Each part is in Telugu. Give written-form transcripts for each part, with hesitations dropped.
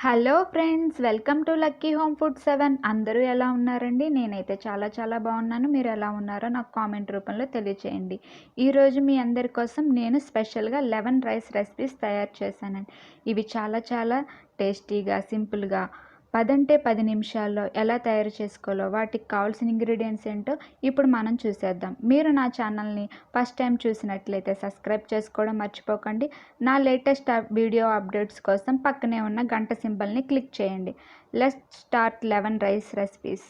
Hello friends, welcome to lucky home food 7. అందరూ ఎలా ఉన్నారండి? నేనైతే చాలా బాగున్నాను. మీరు ఎలా ఉన్నారో నాకు కామెంట్ రూపంలో తెలియచేయండి. ఈరోజు మీ అందరి కోసం నేను స్పెషల్గా 11 రైస్ రెసిపీస్ తయారు చేశానండి. ఇవి చాలా టేస్టీగా, సింపుల్గా 10 అంటే 10 నిమిషాల్లో ఎలా తయారు చేసుకోవాలో, వాటికి కావాల్సిన ఇంగ్రీడియంట్స్ ఏంటో ఇప్పుడు మనం చూసేద్దాం. మీరు నా ఛానల్ని ఫస్ట్ టైం చూసినట్లయితే సబ్స్క్రైబ్ చేసుకోవడం మర్చిపోకండి. నా లేటెస్ట్ వీడియో అప్డేట్స్ కోసం పక్కనే ఉన్న గంట సింబల్ని క్లిక్ చేయండి. Let's start 11 rice recipes.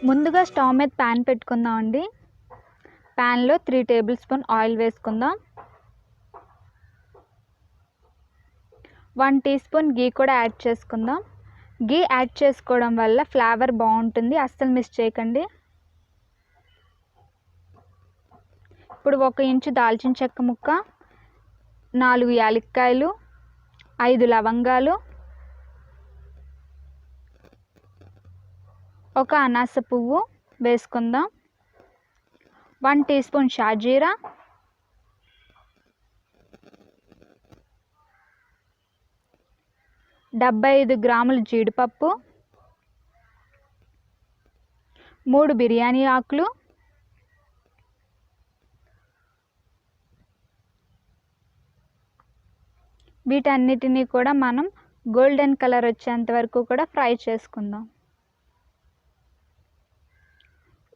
ముందుగా స్టవ్ మీద ప్యాన్ పెట్టుకుందాం అండి. ప్యాన్లో 3 టేబుల్ స్పూన్ ఆయిల్ వేసుకుందాం. 1 టీ స్పూన్ గీ కూడా యాడ్ చేసుకుందాం. గీ యాడ్ చేసుకోవడం వల్ల ఫ్లేవర్ బాగుంటుంది, అస్సలు మిస్ చేయకండి. ఇప్పుడు 1 ఇంచు దాల్చిన చెక్క ముక్క, 4 యాలక్కాయలు, 5 లవంగాలు, ఒక అనాస పువ్వు వేసుకుందాం. 1 టీ స్పూన్ షాజీరా, 75 గ్రాముల జీడిపప్పు, 3 బిర్యానీ ఆకులు, వీటన్నిటినీ కూడా మనం గోల్డెన్ కలర్ వచ్చేంత వరకు కూడా ఫ్రై చేసుకుందాం.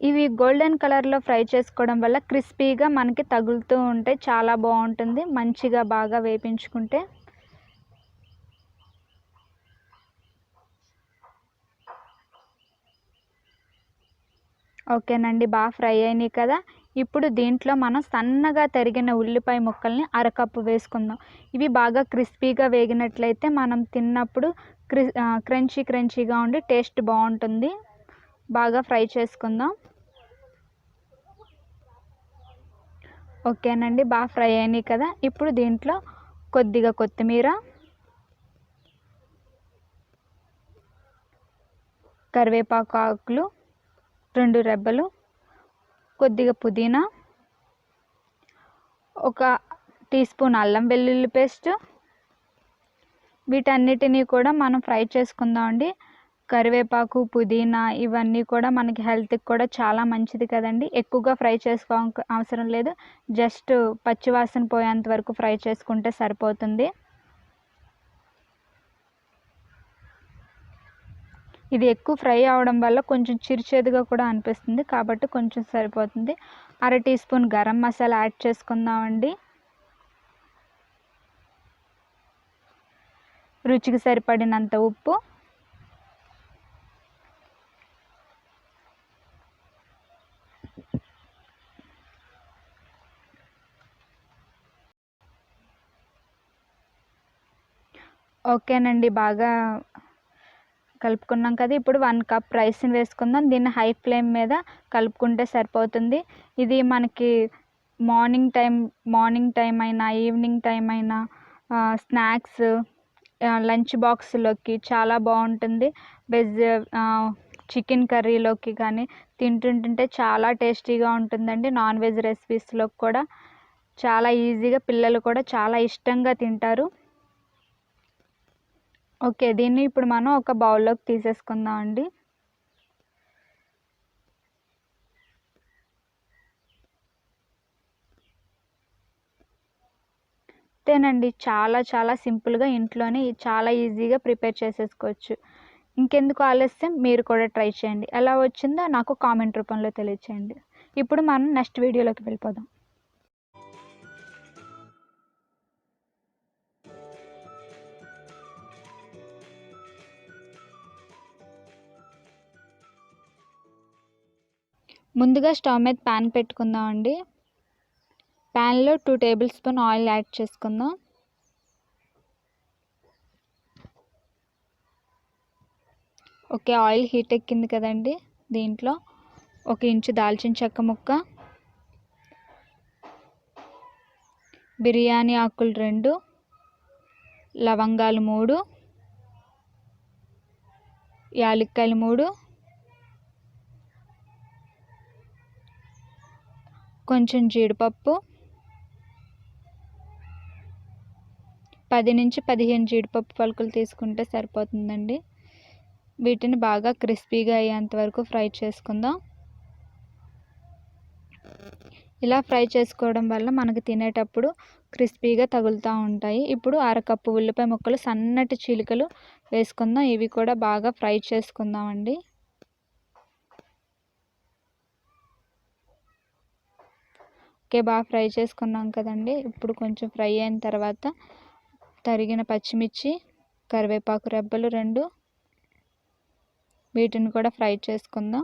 ఇవి గోల్డెన్ కలర్లో ఫ్రై చేసుకోవడం వల్ల క్రిస్పీగా మనకి తగులుతూ ఉంటే చాలా బాగుంటుంది, మంచిగా బాగా వేపించుకుంటే. ఓకేనండి, బాగా ఫ్రై అయినాయి కదా. ఇప్పుడు దీంట్లో మనం సన్నగా తరిగిన ఉల్లిపాయ ముక్కల్ని అరకప్పు వేసుకుందాం. ఇవి బాగా క్రిస్పీగా వేగినట్లయితే మనం తిన్నప్పుడు క్రంచీగా ఉండి టేస్ట్ బాగుంటుంది. బాగా ఫ్రై చేసుకుందాం. ఓకేనండి, బాగా ఫ్రై అయినాయి కదా. ఇప్పుడు దీంట్లో కొద్దిగా కొత్తిమీర, కరివేపాకు ఆకులు 2 రెబ్బలు, కొద్దిగా పుదీనా, 1 టీ స్పూన్ అల్లం వెల్లుల్లి పేస్ట్, వీటన్నిటినీ కూడా మనం ఫ్రై చేసుకుందాం అండి. కరివేపాకు, పుదీనా ఇవన్నీ కూడా మనకి హెల్త్కి కూడా చాలా మంచిది కదండి. ఎక్కువగా ఫ్రై చేసుకో అవసరం లేదు, జస్ట్ పచ్చివాసన పోయేంత వరకు ఫ్రై చేసుకుంటే సరిపోతుంది. ఇది ఎక్కువ ఫ్రై అవడం వల్ల కొంచెం చిరుచేదుగా కూడా అనిపిస్తుంది, కాబట్టి కొంచెం సరిపోతుంది. 1/2 teaspoon garam masala add చేసుకుందామండి. రుచికి సరిపడినంత ఉప్పు, ఓకేనండి, బాగా కలుపుకున్నాం కదా. ఇప్పుడు 1 కప్ రైస్ని వేసుకుందాం. దీన్ని హై ఫ్లేమ్ మీద కలుపుకుంటే సరిపోతుంది. ఇది మనకి మార్నింగ్ టైం అయినా, ఈవినింగ్ టైం అయినా, స్నాక్స్, లంచ్ బాక్స్లోకి చాలా బాగుంటుంది. చికెన్ కర్రీలోకి కానీ తింటుంటే చాలా టేస్టీగా ఉంటుందండి. నాన్ వెజ్ రెసిపీస్లో కూడా చాలా ఈజీగా పిల్లలు కూడా చాలా ఇష్టంగా తింటారు. ఓకే, దీన్ని ఇప్పుడు మనం ఒక బౌల్లోకి తీసేసుకుందాం అండి. అంతేనండి, చాలా సింపుల్గా ఇంట్లోనే చాలా ఈజీగా ప్రిపేర్ చేసేసుకోవచ్చు. ఇంకెందుకు ఆలస్యం, మీరు కూడా ట్రై చేయండి. ఎలా వచ్చిందో నాకు కామెంట్ రూపంలో తెలియచేయండి. ఇప్పుడు మనం నెక్స్ట్ వీడియోలోకి వెళ్ళిపోదాం. ముందుగా స్టవ్ మీద ప్యాన్ పెట్టుకుందాం అండి. ప్యాన్లో 2 టేబుల్ స్పూన్ ఆయిల్ యాడ్ చేసుకుందాం. ఓకే, ఆయిల్ హీట్ ఎక్కింది కదండి. దీంట్లో 1 ఇంచు దాల్చిన చెక్క ముక్క, బిర్యానీ ఆకులు 2, లవంగాలు 3, యాలక్కాయలు 3, కొంచెం జీడిపప్పు, 10 నుంచి 15 జీడిపప్పు పలుకులు తీసుకుంటే సరిపోతుందండి. వీటిని బాగా క్రిస్పీగా అయ్యేంత వరకు ఫ్రై చేసుకుందాం. ఇలా ఫ్రై చేసుకోవడం వల్ల మనకు తినేటప్పుడు క్రిస్పీగా తగులుతూ ఉంటాయి. ఇప్పుడు 1/2 కప్పు ఉల్లిపాయ ముక్కలు సన్నటి చీలికలు వేసుకుందాం. ఇవి కూడా బాగా ఫ్రై చేసుకుందామండి. ఓకే, బాగా ఫ్రై చేసుకున్నాం కదండి. ఇప్పుడు కొంచెం ఫ్రై అయిన తర్వాత తరిగిన పచ్చిమిర్చి, కరివేపాకు రెబ్బలు 2, వీటిని కూడా ఫ్రై చేసుకుందాం.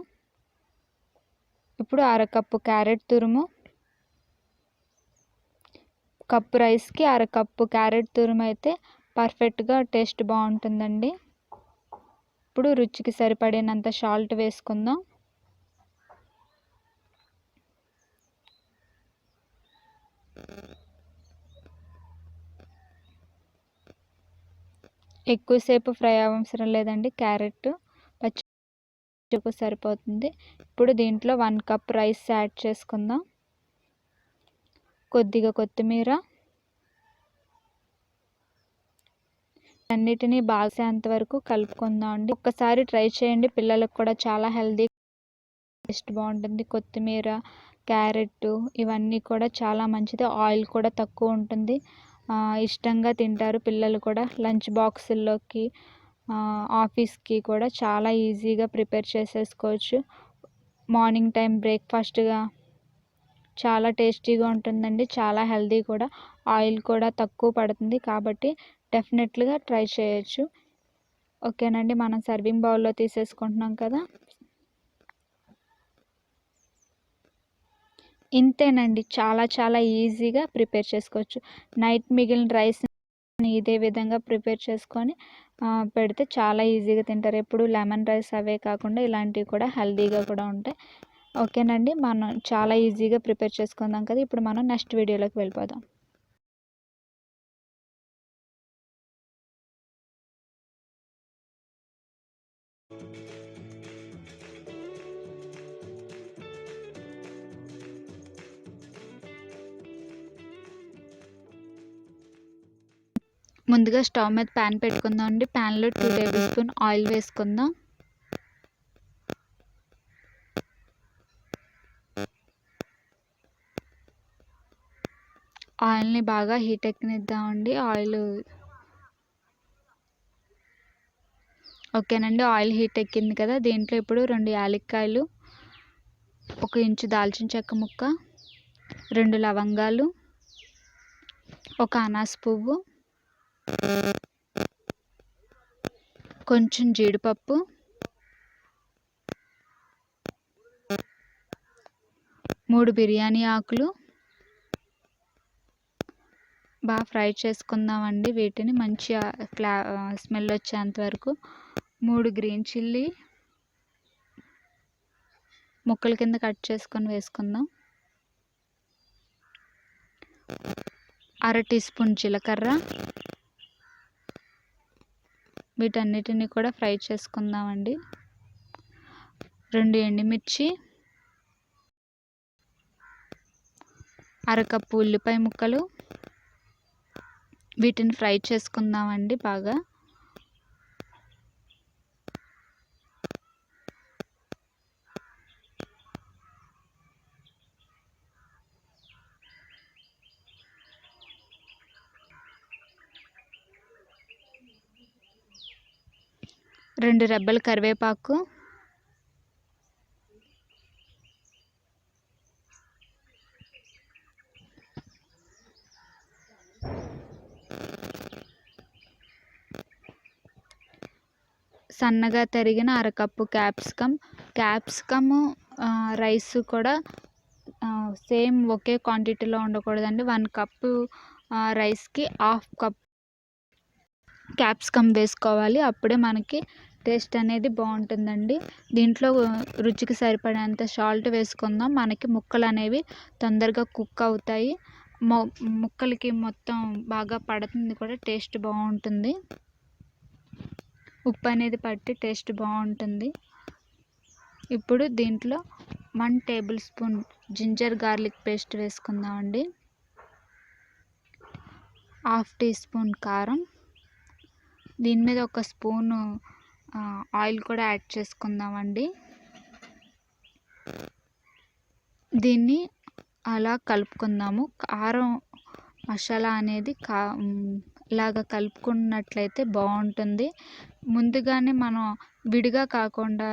ఇప్పుడు 1/2 కప్పు క్యారెట్ తురుము, కప్పు రైస్కి 1/2 కప్పు క్యారెట్ తురుము అయితే పర్ఫెక్ట్గా టేస్ట్ బాగుంటుందండి. ఇప్పుడు రుచికి సరిపడినంత సాల్ట్ వేసుకుందాం. ఎక్కువసేపు ఫ్రై అవసరం లేదండి, క్యారెట్ పచ్చికు సరిపోతుంది. ఇప్పుడు దీంట్లో 1 కప్ రైస్ యాడ్ చేసుకుందాం. కొద్దిగా కొత్తిమీర, అన్నిటినీ బాగేంత వరకు కలుపుకుందాం అండి. ఒక్కసారి ట్రై చేయండి, పిల్లలకు కూడా చాలా హెల్దీ, టేస్ట్ బాగుంటుంది. కొత్తిమీర, క్యారెట్ ఇవన్నీ కూడా చాలా మంచిది. ఆయిల్ కూడా తక్కువ ఉంటుంది. ఇష్టంగా తింటారు పిల్లలు కూడా. లంచ్ బాక్సుల్లోకి, ఆఫీస్కి కూడా చాలా ఈజీగా ప్రిపేర్ చేసేసుకోవచ్చు. మార్నింగ్ టైం బ్రేక్ఫాస్ట్గా చాలా టేస్టీగా ఉంటుందండి, చాలా హెల్దీ కూడా. ఆయిల్ కూడా తక్కువ పడుతుంది కాబట్టి డెఫినెట్లీగా ట్రై చేయొచ్చు. ఓకేనండి, మనం సర్వింగ్ బౌల్లో తీసేసుకుంటున్నాం కదా. ఇంతేనండి, చాలా చాలా ఈజీగా ప్రిపేర్ చేసుకోవచ్చు. నైట్ మిగిలిన రైస్ ఇదే విధంగా ప్రిపేర్ చేసుకొని పెడితే చాలా ఈజీగా తింటారు. ఎప్పుడు లెమన్ రైస్ అవే కాకుండా ఇలాంటివి కూడా హెల్దీగా కూడా ఉంటాయి. ఓకేనండి, మనం చాలా ఈజీగా ప్రిపేర్ చేసుకుందాం కదా. ఇప్పుడు మనం నెక్స్ట్ వీడియోలోకి వెళ్ళిపోదాం. ముందుగా స్టవ్ మీద ప్యాన్ పెట్టుకుందాం అండి. ప్యాన్లో 2 టేబుల్ స్పూన్ ఆయిల్ వేసుకుందాం. ఆయిల్ని బాగా హీట్ ఎక్కనిద్దామండి. ఓకేనండి, ఆయిల్ హీట్ ఎక్కింది కదా. దీంట్లో ఇప్పుడు 2 యాలక్కాయలు, 1 ఇంచు దాల్చిన చెక్క ముక్క, 2 లవంగాలు, 1 అనాస పువ్వు, కొంచెం జీడిపప్పు, 3 బిర్యానీ ఆకులు బాగా ఫ్రై చేసుకుందామండి. వీటిని మంచి స్మెల్ వచ్చేంత వరకు. 3 గ్రీన్ చిల్లీ ముక్కల కింద కట్ చేసుకొని వేసుకుందాం. 1/2 టీ స్పూన్ జీలకర్ర, వీటన్నిటిని కూడా ఫ్రై చేసుకుందామండి. 2 ఎండుమిర్చి, 1/2 కప్పు ఉల్లిపాయ ముక్కలు, వీటిని ఫ్రై చేసుకుందామండి బాగా. రెండు రెబ్బల కరివేపాకు, సన్నగా తరిగిన 1/2 కప్పు క్యాప్సికమ్ రైస్ కూడా సేమ్ ఒకే క్వాంటిటీలో ఉండకూడదండి. 1 కప్పు రైస్‌కి హాఫ్ కప్ క్యాప్సికమ్ వేసుకోవాలి. అప్పుడే మనకి టేస్ట్ అనేది బాగుంటుందండి. దీంట్లో రుచికి సరిపడేంత సాల్ట్ వేసుకుందాం. మనకి ముక్కలు అనేవి తొందరగా కుక్ అవుతాయి. ముక్కలకి మొత్తం బాగా పడుతుంది కూడా, టేస్ట్ బాగుంటుంది. ఉప్పు అనేది పట్టి టేస్ట్ బాగుంటుంది. ఇప్పుడు దీంట్లో 1 tablespoon ginger garlic paste వేసుకుందామండి. 1/2 టీ స్పూన్ కారం, దీని మీద ఒక స్పూను ఆయిల్ కూడా యాడ్ చేసుకుందామండి. దీన్ని అలా కలుపుకుందాము. కారం మసాలా అనేది ఇలాగ కలుపుకున్నట్లయితే బాగుంటుంది. ముందుగానే మనం విడిగా కాకుండా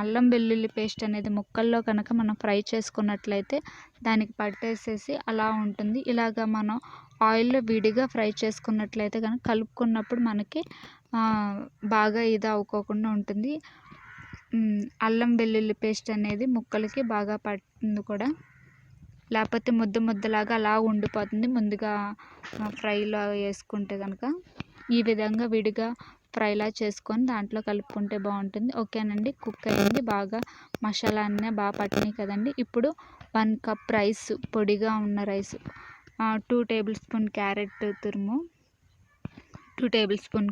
అల్లం వెల్లుల్లి పేస్ట్ అనేది ముక్కల్లో కనుక మనం ఫ్రై చేసుకున్నట్లయితే దానికి పట్టేసేసి అలా ఉంటుంది. ఇలాగ మనం ఆయిల్లో విడిగా ఫ్రై చేసుకున్నట్లయితే కనుక కలుపుకున్నప్పుడు మనకి బాగా ఇది అవ్వకుండా ఉంటుంది. అల్లం వెల్లుల్లి పేస్ట్ అనేది ముక్కలకి బాగా పడుతుంది కూడా, లేకపోతే ముద్దలాగా అలా ఉండిపోతుంది ముందుగా ఫ్రైలో వేసుకుంటే కనుక. ఈ విధంగా విడిగా ఫ్రైలా చేసుకొని దాంట్లో కలుపుకుంటే బాగుంటుంది. ఓకేనండి, కుక్ అయింది. బాగా మసాలా అన్నీ బాగా పట్టినాయి కదండి. ఇప్పుడు 1 కప్ రైస్, పొడిగా ఉన్న రైస్, 2 టేబుల్ స్పూన్ క్యారెట్ తురుము, 2 టేబుల్ స్పూన్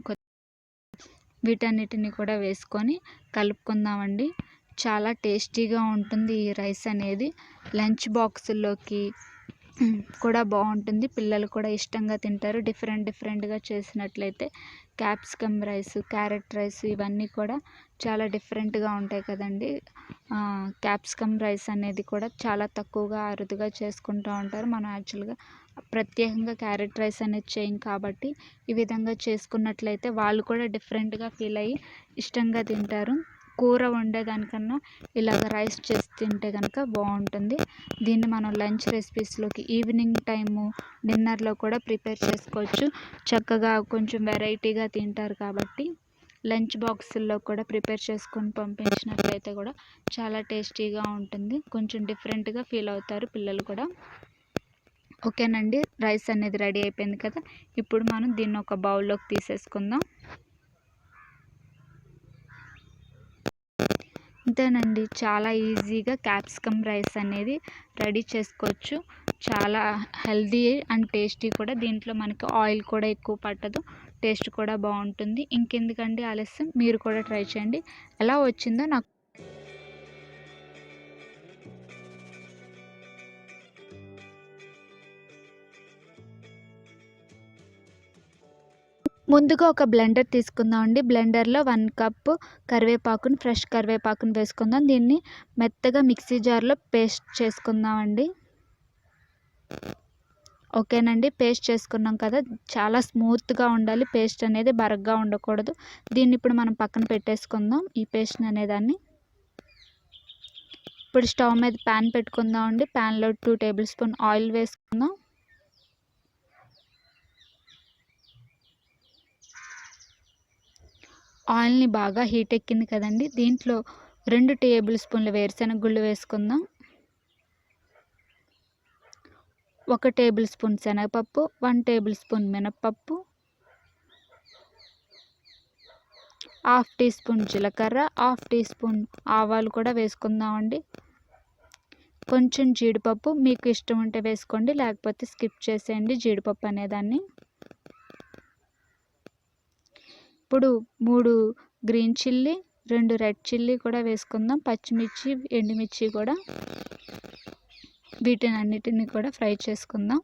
వీటన్నిటిని కూడా వేసుకొని కలుపుకుందామండి. చాలా టేస్టీగా ఉంటుంది ఈ రైస్ అనేది. లంచ్ బాక్సుల్లోకి కూడా బాగుంటుంది. పిల్లలు కూడా ఇష్టంగా తింటారు. డిఫరెంట్గా చేసినట్లయితే క్యాప్సికమ్ రైస్, క్యారెట్ రైస్ ఇవన్నీ కూడా చాలా డిఫరెంట్గా ఉంటాయి కదండి. క్యాప్సికమ్ రైస్ అనేది కూడా చాలా తక్కువగా అరుదుగా చేసుకుంటూ ఉంటారు. మనం యాక్చువల్గా ప్రత్యేకంగా క్యారెట్ రైస్ అనేది చేయం కాబట్టి ఈ విధంగా చేసుకున్నట్లయితే వాళ్ళు కూడా డిఫరెంట్గా ఫీల్ అయ్యి ఇష్టంగా తింటారు. కూర వండేదానికన్నా ఇలాగ రైస్ చేసి తింటే కనుక బాగుంటుంది. దీన్ని మనం లంచ్ రెసిపీస్లోకి, ఈవినింగ్ టైము డిన్నర్లో కూడా ప్రిపేర్ చేసుకోవచ్చు. చక్కగా కొంచెం వెరైటీగా తింటారు కాబట్టి లంచ్ బాక్సుల్లో కూడా ప్రిపేర్ చేసుకొని పంపించినట్లయితే కూడా చాలా టేస్టీగా ఉంటుంది. కొంచెం డిఫరెంట్గా ఫీల్ అవుతారు పిల్లలు కూడా. ఓకేనండి, రైస్ అనేది రెడీ అయిపోయింది కదా. ఇప్పుడు మనం దీన్ని ఒక బౌల్లోకి తీసేసుకుందాం. అంతేనండి, చాలా ఈజీగా క్యాప్సికమ్ రైస్ అనేది రెడీ చేసుకోవచ్చు. చాలా హెల్దీ అండ్ టేస్టీ కూడా. దీంట్లో మనకి ఆయిల్ కూడా ఎక్కువ పట్టదు, టేస్ట్ కూడా బాగుంటుంది. ఇంకెందుకండి ఆలస్యం, మీరు కూడా ట్రై చేయండి. ఎలా వచ్చిందో నాకు ముందుగా ఒక బ్లెండర్ తీసుకుందామండి. బ్లెండర్లో 1 కప్పు కరివేపాకును, ఫ్రెష్ కరివేపాకును వేసుకుందాం. దీన్ని మెత్తగా మిక్సీ జార్లో పేస్ట్ చేసుకుందామండి. ఓకేనండి, పేస్ట్ చేసుకున్నాం కదా. చాలా స్మూత్గా ఉండాలి పేస్ట్ అనేది, బరగ్గా ఉండకూడదు. దీన్ని ఇప్పుడు మనం పక్కన పెట్టేసుకుందాం, ఈ పేస్ట్ అనేదాన్ని. ఇప్పుడు స్టవ్ మీద ప్యాన్ పెట్టుకుందామండి. ప్యాన్లో 2 టేబుల్ స్పూన్ ఆయిల్ వేసుకుందాం. ఆయిల్ని బాగా హీట్ ఎక్కింది కదండి. దీంట్లో 2 టేబుల్ స్పూన్ల వేరుశెనగ గుళ్ళు వేసుకుందాం. 1 టేబుల్ స్పూన్ శనగపప్పు, 1 టేబుల్ స్పూన్ మినప్పప్పు, 1/2 టీ స్పూన్ జీలకర్ర, 1/2 టీ స్పూన్ ఆవాలు కూడా వేసుకుందామండి. కొంచెం జీడిపప్పు, మీకు ఇష్టం ఉంటే వేసుకోండి, లేకపోతే స్కిప్ చేసేయండి జీడిపప్పు అనేదాన్ని. ఇప్పుడు 3 గ్రీన్ చిల్లీ, 2 రెడ్ చిల్లీ కూడా వేసుకుందాం. పచ్చిమిర్చి, ఎండుమిర్చి కూడా, వీటిని అన్నిటిని కూడా ఫ్రై చేసుకుందాం.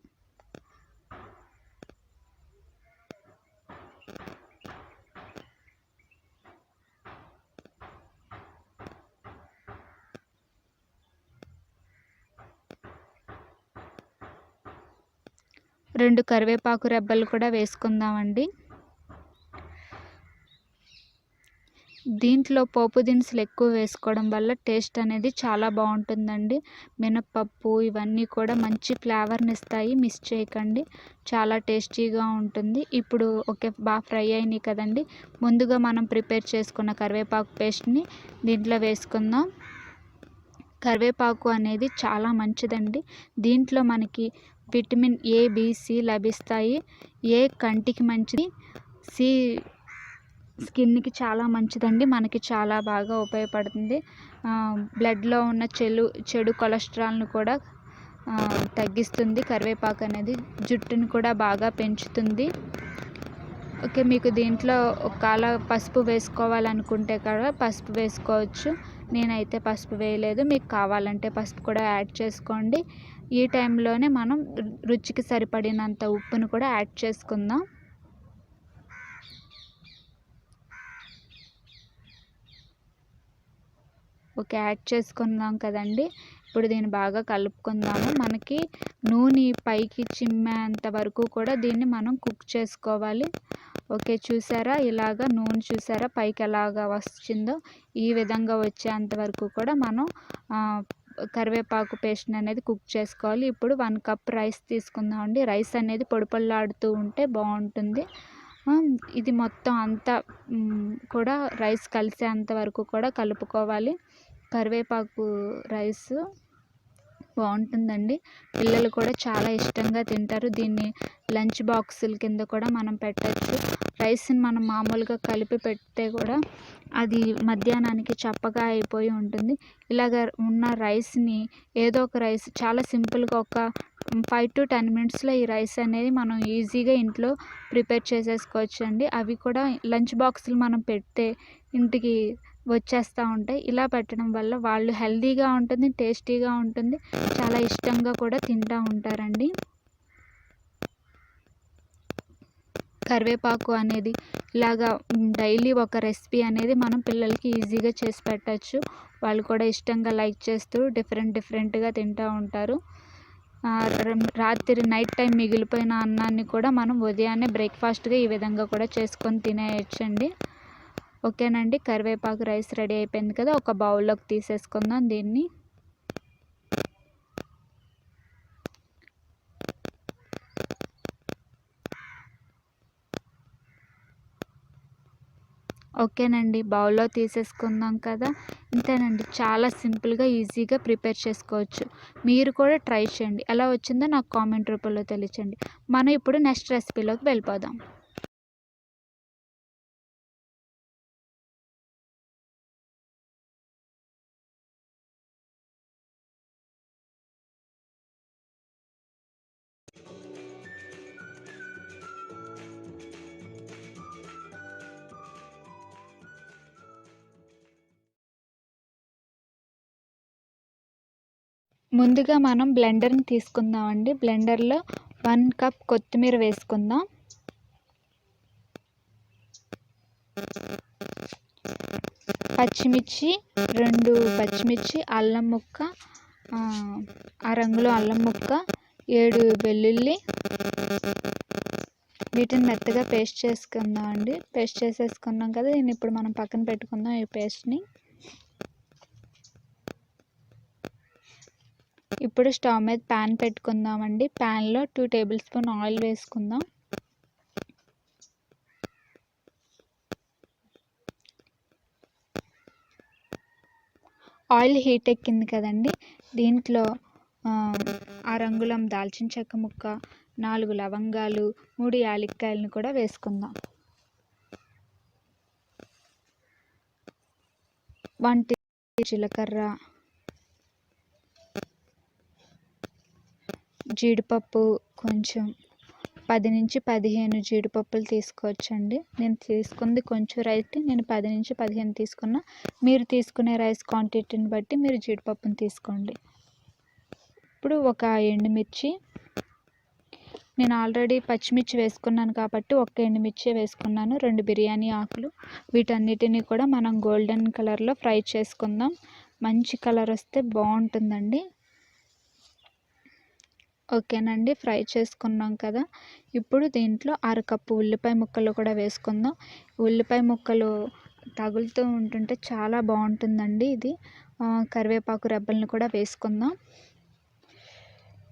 రెండు కరివేపాకు రెబ్బలు కూడా వేసుకుందామండి. దీంట్లో పోపు దినుసులు ఎక్కువ వేసుకోవడం వల్ల టేస్ట్ అనేది చాలా బాగుంటుందండి. మినప్పప్పు ఇవన్నీ కూడా మంచి ఫ్లేవర్ని ఇస్తాయి, మిస్ చేయకండి. చాలా టేస్టీగా ఉంటుంది. ఇప్పుడు బాగా ఫ్రై అయినాయి కదండి. ముందుగా మనం ప్రిపేర్ చేసుకున్న కరివేపాకు పేస్ట్ని దీంట్లో వేసుకుందాం. కరివేపాకు అనేది చాలా మంచిదండి. దీంట్లో మనకి విటమిన్ ఏ, బి, సి లభిస్తాయి. ఏ కంటికి మంచిది, సి స్కిన్‌కి చాలా మంచిదండి. మనకి చాలా బాగా ఉపయోగపడుతుంది. బ్లడ్‌లో ఉన్న చెడు కొలెస్ట్రాల్‌ను కూడా తగ్గిస్తుంది కరివేపాకు అనేది. జుట్టుని కూడా బాగా పెంచుతుంది. ఓకే, మీకు దీంట్లో ఒకవేళ పసుపు వేసుకోవాలనుకుంటే కూడా పసుపు వేసుకోవచ్చు. నేనైతే పసుపు వేయలేదు. మీకు కావాలంటే పసుపు కూడా యాడ్ చేసుకోండి. ఈ టైంలోనే మనం రుచికి సరిపడినంత ఉప్పును కూడా యాడ్ చేసుకుందాం. ఓకే, యాడ్ చేసుకున్నాం కదండి. ఇప్పుడు దీన్ని బాగా కలుపుకుందాము. మనకి నూనె పైకి చిమ్మేంత వరకు కూడా దీన్ని మనం కుక్ చేసుకోవాలి. ఓకే, చూసారా ఇలాగా నూనె చూసారా పైకి ఎలాగా వచ్చిందో, ఈ విధంగా వచ్చేంత వరకు కూడా మనం కరివేపాకు పేస్ట్ అనేది కుక్ చేసుకోవాలి. ఇప్పుడు 1 కప్ రైస్ తీసుకుందామండి. రైస్ అనేది పొడిపొడిలాడుతూ ఉంటే బాగుంటుంది. ఇది మొత్తం అంతా కూడా రైస్ కలిసేంత వరకు కూడా కలుపుకోవాలి. కరివేపాకు రైస్ బాగుంటుందండి. పిల్లలు కూడా చాలా ఇష్టంగా తింటారు. దీన్ని లంచ్ బాక్సుల కింద కూడా మనం పెట్టచ్చు. రైస్ని మనం మామూలుగా కలిపి పెడితే కూడా అది మధ్యాహ్నానికి చప్పగా అయిపోయి ఉంటుంది. ఇలాగ ఉన్న రైస్ని ఏదో ఒక రైస్ చాలా సింపుల్గా ఒక 5 to 10 మినిట్స్లో ఈ రైస్ అనేది మనం ఈజీగా ఇంట్లో ప్రిపేర్ చేసేసుకోవచ్చు అండి. అవి కూడా లంచ్ బాక్సులు మనం పెడితే ఇంటికి వచ్చేస్తూ ఉంటాయి. ఇలా పెట్టడం వల్ల వాళ్ళు హెల్తీగా ఉంటుంది, టేస్టీగా ఉంటుంది, చాలా ఇష్టంగా కూడా తింటూ ఉంటారండి. కరివేపాకు అనేది ఇలాగా డైలీ ఒక రెసిపీ అనేది మనం పిల్లలకి ఈజీగా చేసి పెట్టచ్చు. వాళ్ళు కూడా ఇష్టంగా లైక్ చేస్తూ డిఫరెంట్గా తింటూ ఉంటారు. రాత్రి నైట్ టైం మిగిలిపోయిన అన్నాన్ని కూడా మనం ఉదయాన్నే బ్రేక్ఫాస్ట్గా ఈ విధంగా కూడా చేసుకొని తినేయచ్చండి. ఓకేనండి, కరివేపాకు రైస్ రెడీ అయిపోయింది కదా. ఒక బౌల్లోకి తీసేసుకుందాం దీన్ని. ఓకేనండి, బౌల్లో తీసేసుకుందాం కదా. ఇంతేనండి, చాలా సింపుల్గా ఈజీగా ప్రిపేర్ చేసుకోవచ్చు. మీరు కూడా ట్రై చేయండి. ఎలా వచ్చిందో నాకు కామెంట్ రూపంలో తెలియచేయండి. మనం ఇప్పుడు నెక్స్ట్ రెసిపీలోకి వెళ్ళిపోదాం. ముందుగా మనం బ్లెండర్ని తీసుకుందామండి. బ్లెండర్లో 1 కప్ కొత్తిమీర వేసుకుందాం. పచ్చిమిర్చి 2 పచ్చిమిర్చి, అల్లం ముక్క, ఆ రంగులో అల్లం ముక్క, 7 వెల్లుల్లి, వీటిని మెత్తగా పేస్ట్ చేసుకుందాం అండి. పేస్ట్ చేసేసుకున్నాం కదా. దీన్ని ఇప్పుడు మనం పక్కన పెట్టుకుందాం ఈ పేస్ట్ని. ఇప్పుడు స్టవ్ మీద ప్యాన్ పెట్టుకుందామండి. ప్యాన్లో 2 టేబుల్ స్పూన్ ఆయిల్ వేసుకుందాం. ఆయిల్ హీట్ ఎక్కింది కదండి. దీంట్లో అరంగుళం దాల్చిన చెక్క ముక్క, 4 లవంగాలు, 3 యాలక్కాయలను కూడా వేసుకుందాం. 1 టీ జీలకర్ర, జీడిపప్పు కొంచెం 10 నుంచి 15 జీడిపప్పులు తీసుకోవచ్చండి. నేను తీసుకుంది కొంచెం రైస్, నేను 10 నుంచి 15 తీసుకున్నా. మీరు తీసుకునే రైస్ క్వాంటిటీని బట్టి మీరు జీడిపప్పుని తీసుకోండి. ఇప్పుడు ఒక ఎండుమిర్చి, నేను ఆల్రెడీ పచ్చిమిర్చి వేసుకున్నాను కాబట్టి ఒక ఎండుమిర్చి వేసుకున్నాను. 2 బిర్యానీ ఆకులు, వీటన్నిటిని కూడా మనం గోల్డెన్ కలర్లో ఫ్రై చేసుకుందాం. మంచి కలర్ వస్తే బాగుంటుందండి. ఓకేనండి, ఫ్రై చేసుకున్నాం కదా. ఇప్పుడు దీంట్లో 1/2 కప్పు ఉల్లిపాయ ముక్కలు కూడా వేసుకుందాం. ఉల్లిపాయ ముక్కలు తగులుతూ ఉంటుంటే చాలా బాగుంటుందండి. ఇది కరివేపాకు రెబ్బలను కూడా వేసుకుందాం.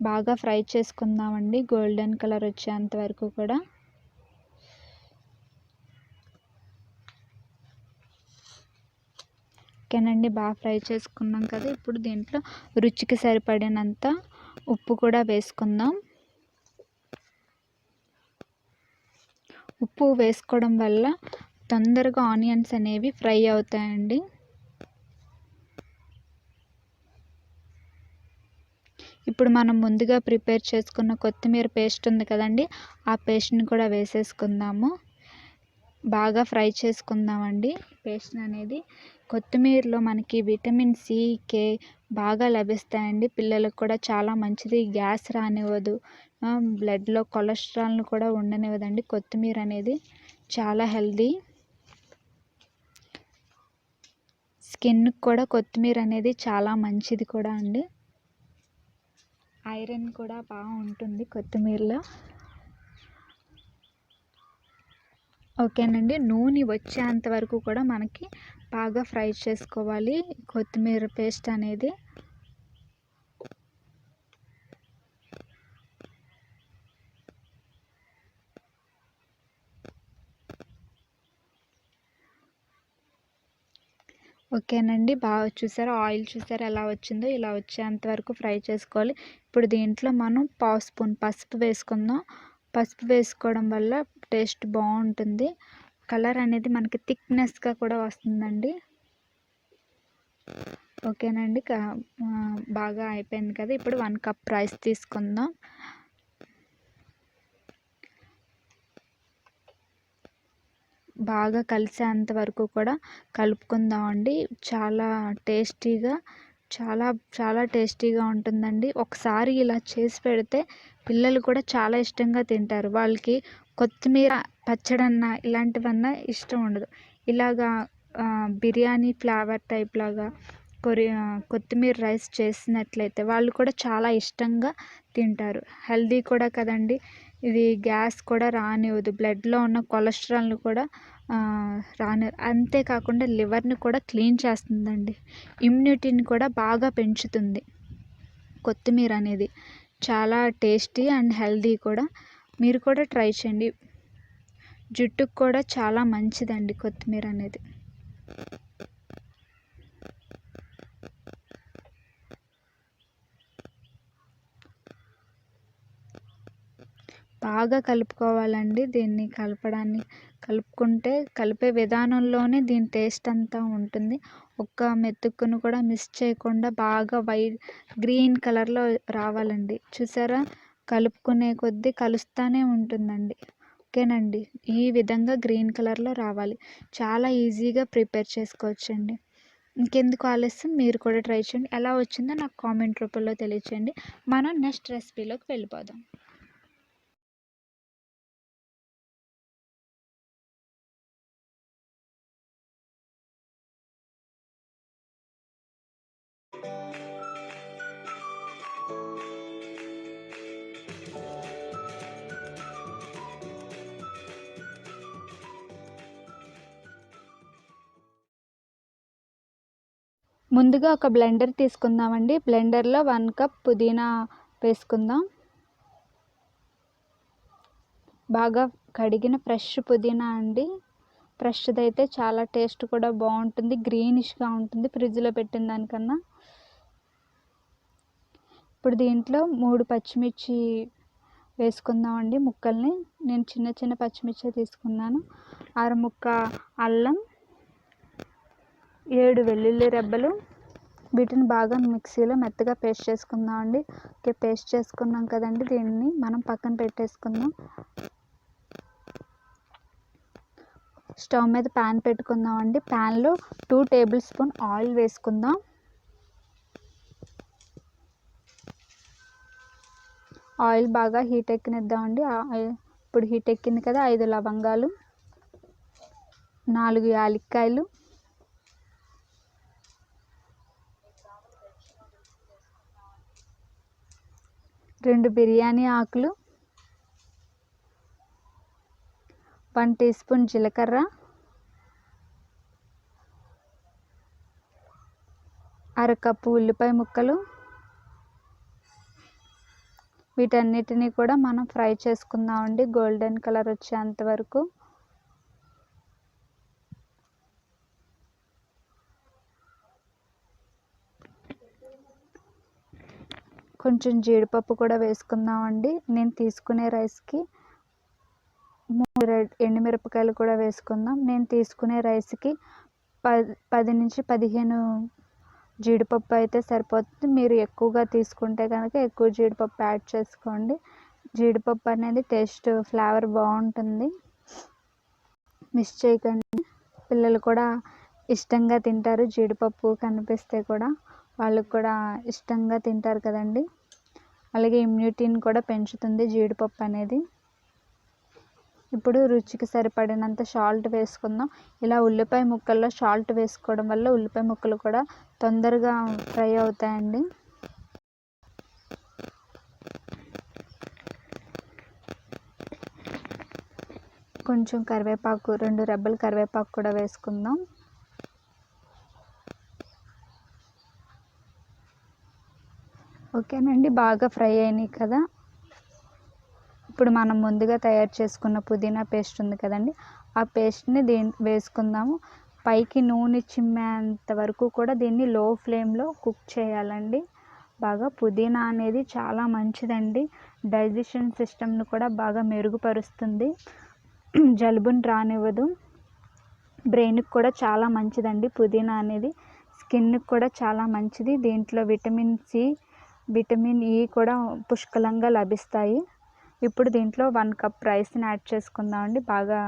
బాగా ఫ్రై చేసుకుందామండి, గోల్డెన్ కలర్ వచ్చేంత వరకు కూడా. ఓకేనండి, బాగా ఫ్రై చేసుకున్నాం కదా. ఇప్పుడు దీంట్లో రుచికి సరిపడినంత ఉప్పు కూడా వేసుకుందాం. ఉప్పు వేసుకోవడం వల్ల తొందరగా ఆనియన్స్ అనేవి ఫ్రై అవుతాయండి. ఇప్పుడు మనం ముందుగా ప్రిపేర్ చేసుకున్న కొత్తిమీర పేస్ట్ ఉంది కదండి, ఆ పేస్ట్ని కూడా వేసేసుకుందాము. బాగా ఫ్రై చేసుకుందామండి పేస్ట్ అనేది. కొత్తిమీరలో మనకి విటమిన్ సి, కే బాగా లభిస్తాయండి. పిల్లలకు కూడా చాలా మంచిది, గ్యాస్ రానివ్వదు, బ్లడ్లో కొలెస్ట్రాల్ను కూడా ఉండనివ్వదండి. కొత్తిమీర అనేది చాలా హెల్దీ. స్కిన్కి కూడా కొత్తిమీర అనేది చాలా మంచిది కూడా అండి. ఐరన్ కూడా బాగా ఉంటుంది కొత్తిమీరలో. ఓకేనండి, నూనె వచ్చేంత వరకు కూడా మనకి బాగా ఫ్రై చేసుకోవాలి కొత్తిమీర పేస్ట్ అనేది. ఓకేనండి, బాగా చూసారా, ఆయిల్ చూసారా ఎలా వచ్చిందో, ఇలా వచ్చేంత వరకు ఫ్రై చేసుకోవాలి. ఇప్పుడు దీంట్లో మనం పావు స్పూన్ పసుపు వేసుకుందాం. పసుపు వేసుకోవడం వల్ల టేస్ట్ బాగుంటుంది, కలర్ అనేది మనకి థిక్నెస్గా కూడా వస్తుందండి. ఓకేనండి, బాగా అయిపోయింది కదా. ఇప్పుడు 1 కప్ రైస్ తీసుకుందాం. బాగా కలిసేంత వరకు కూడా కలుపుకుందామండి. చాలా టేస్టీగా, చాలా చాలా టేస్టీగా ఉంటుందండి. ఒకసారి ఇలా చేసి పెడితే పిల్లలు కూడా చాలా ఇష్టంగా తింటారు. వాళ్ళకి కొత్తిమీర పచ్చడన్నా ఇలాంటివన్నా ఇష్టం ఉండదు. ఇలాగా బిర్యానీ ఫ్లేవర్ టైప్ లాగా కొత్తిమీర రైస్ చేసినట్లయితే వాళ్ళు కూడా చాలా ఇష్టంగా తింటారు. హెల్దీ కూడా కదండి. ఇది గ్యాస్ కూడా రానివ్వదు, బ్లడ్లో ఉన్న కొలెస్ట్రాల్ని కూడా అంతేకాకుండా లివర్ని కూడా క్లీన్ చేస్తుందండి. ఇమ్యూనిటీని కూడా బాగా పెంచుతుంది. కొత్తిమీర అనేది చాలా టేస్టీ అండ్ హెల్దీ కూడా. మీరు కూడా ట్రై చేయండి. జుట్టుకు కూడా చాలా మంచిదండి కొత్తిమీర అనేది. బాగా కలుపుకోవాలండి. దీన్ని కలుపుకుంటే కలిపే విధానంలోనే దీని టేస్ట్ అంతా ఉంటుంది. ఒక్క మెతుకును కూడా మిస్ చేయకుండా బాగా గ్రీన్ కలర్లో రావాలండి. చూసారా, కలుపుకునే కొద్దీ కలుస్తూనే ఉంటుందండి. ఓకేనండి, ఈ విధంగా గ్రీన్ కలర్లో రావాలి. చాలా ఈజీగా ప్రిపేర్ చేసుకోవచ్చండి. ఇంకెందుకు ఆలస్యం, మీరు కూడా ట్రై చేయండి. ఎలా వచ్చిందో నాకు కామెంట్ రూపంలో తెలియచేయండి. మనం నెక్స్ట్ రెసిపీలోకి వెళ్ళిపోదాం. ముందుగా ఒక బ్లెండర్ తీసుకుందామండి. బ్లెండర్లో 1 కప్ పుదీనా వేసుకుందాం. బాగా కడిగిన ఫ్రెష్ పుదీనా అండి. ఫ్రెష్ది అయితే చాలా టేస్ట్ కూడా బాగుంటుంది, గ్రీనిష్గా ఉంటుంది ఫ్రిడ్జ్లో పెట్టిన దానికన్నా. ఇప్పుడు దీంట్లో 3 పచ్చిమిర్చి వేసుకుందామండి ముక్కల్ని. నేను చిన్న చిన్న పచ్చిమిర్చి తీసుకున్నాను. అరముక్క అల్లం, 7 వెల్లుల్లి రెబ్బలు. వీటిని బాగా మిక్సీలో మెత్తగా పేస్ట్ చేసుకుందామండి. ఓకే, పేస్ట్ చేసుకున్నాం కదండి, దీన్ని మనం పక్కన పెట్టేసుకుందాం. స్టవ్ మీద ప్యాన్ పెట్టుకుందామండి. ప్యాన్లో 2 టేబుల్ స్పూన్ ఆయిల్ వేసుకుందాం. ఆయిల్ బాగా హీట్ ఎక్కనిద్దామండి. ఇప్పుడు హీట్ ఎక్కింది కదా. 5 లవంగాలు, 4 యాలక్కాయలు, 2 బిర్యానీ ఆకులు, 1 టీ స్పూన్ జీలకర్ర, అరకప్పు ఉల్లిపాయ ముక్కలు. వీటన్నిటిని కూడా మనం ఫ్రై చేసుకుందామండి గోల్డెన్ కలర్ వచ్చేంత వరకు. కొంచెం జీడిపప్పు కూడా వేసుకుందామండి. నేను తీసుకునే రైస్కి 3 ఎండుమిరపకాయలు కూడా వేసుకుందాం. నేను తీసుకునే రైస్కి 10 నుంచి 15 జీడిపప్పు అయితే సరిపోతుంది. మీరు ఎక్కువగా తీసుకుంటే కనుక ఎక్కువ జీడిపప్పు యాడ్ చేసుకోండి. జీడిపప్పు అనేది టేస్ట్ ఫ్లేవర్ బాగుంటుంది. మిస్ చేయకండి. పిల్లలు కూడా ఇష్టంగా తింటారు. జీడిపప్పు కనిపిస్తే కూడా వాళ్ళకు కూడా ఇష్టంగా తింటారు కదండి. అలాగే ఇమ్యూనిటీని కూడా పెంచుతుంది జీడిపప్పు అనేది. ఇప్పుడు రుచికి సరిపడినంత సాల్ట్ వేసుకుందాం. ఇలా ఉల్లిపాయ ముక్కల్లో సాల్ట్ వేసుకోవడం వల్ల ఉల్లిపాయ ముక్కలు కూడా తొందరగా ఫ్రై అవుతాయండి. కొంచెం కరివేపాకు, 2 రెబ్బలు కరివేపాకు కూడా వేసుకుందాం. ఓకేనండి, బాగా ఫ్రై అయినాయి కదా. ఇప్పుడు మనం ముందుగా తయారు చేసుకున్న పుదీనా పేస్ట్ ఉంది కదండి, ఆ పేస్ట్ని వేసుకుందాము. పైకి నూనె చిమ్మేంత వరకు కూడా దీన్ని లో ఫ్లేమ్లో కుక్ చేయాలండి. బాగా పుదీనా అనేది చాలా మంచిదండి. డైజెషన్ సిస్టమ్ను కూడా బాగా మెరుగుపరుస్తుంది. జలుబుని రానివ్వదు. బ్రెయిన్కి కూడా చాలా మంచిదండి పుదీనా అనేది. స్కిన్కి కూడా చాలా మంచిది. దీంట్లో విటమిన్ సి, విటమిన్ ఈ కూడా పుష్కలంగా లభిస్తాయి. ఇప్పుడు దీంట్లో 1 కప్ రైస్ని యాడ్ చేసుకుందామండి. బాగా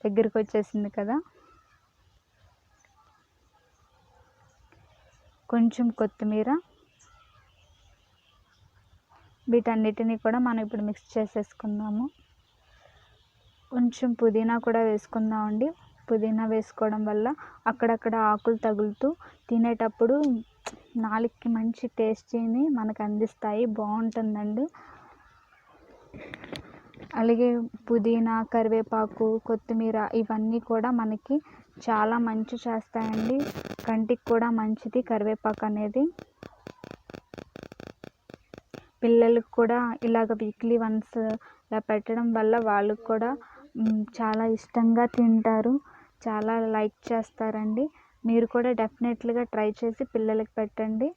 దగ్గరికి వచ్చేసింది కదా. కొంచెం కొత్తిమీర, వీటన్నిటిని కూడా మనం ఇప్పుడు మిక్స్ చేసేసుకుందాము. కొంచెం పుదీనా కూడా వేసుకుందామండి. పుదీనా వేసుకోవడం వల్ల అక్కడక్కడ ఆకులు తగులుతూ తినేటప్పుడు నాలుగుకి మంచి టేస్టీని మనకు అందిస్తాయి. బాగుంటుందండి. అలాగే పుదీనా, కరివేపాకు, కొత్తిమీర ఇవన్నీ కూడా మనకి చాలా మంచి చేస్తాయండి. కంటికి కూడా మంచిది కరివేపాకు అనేది. పిల్లలకు కూడా ఇలాగ వీక్లీ వన్స్ ఇలా పెట్టడం వల్ల వాళ్ళకు కూడా చాలా ఇష్టంగా తింటారు, చాలా లైక్ చేస్తారండి. మీరు కూడా డెఫినెట్లీగా ట్రై చేసి పిల్లలకి పెట్టండి.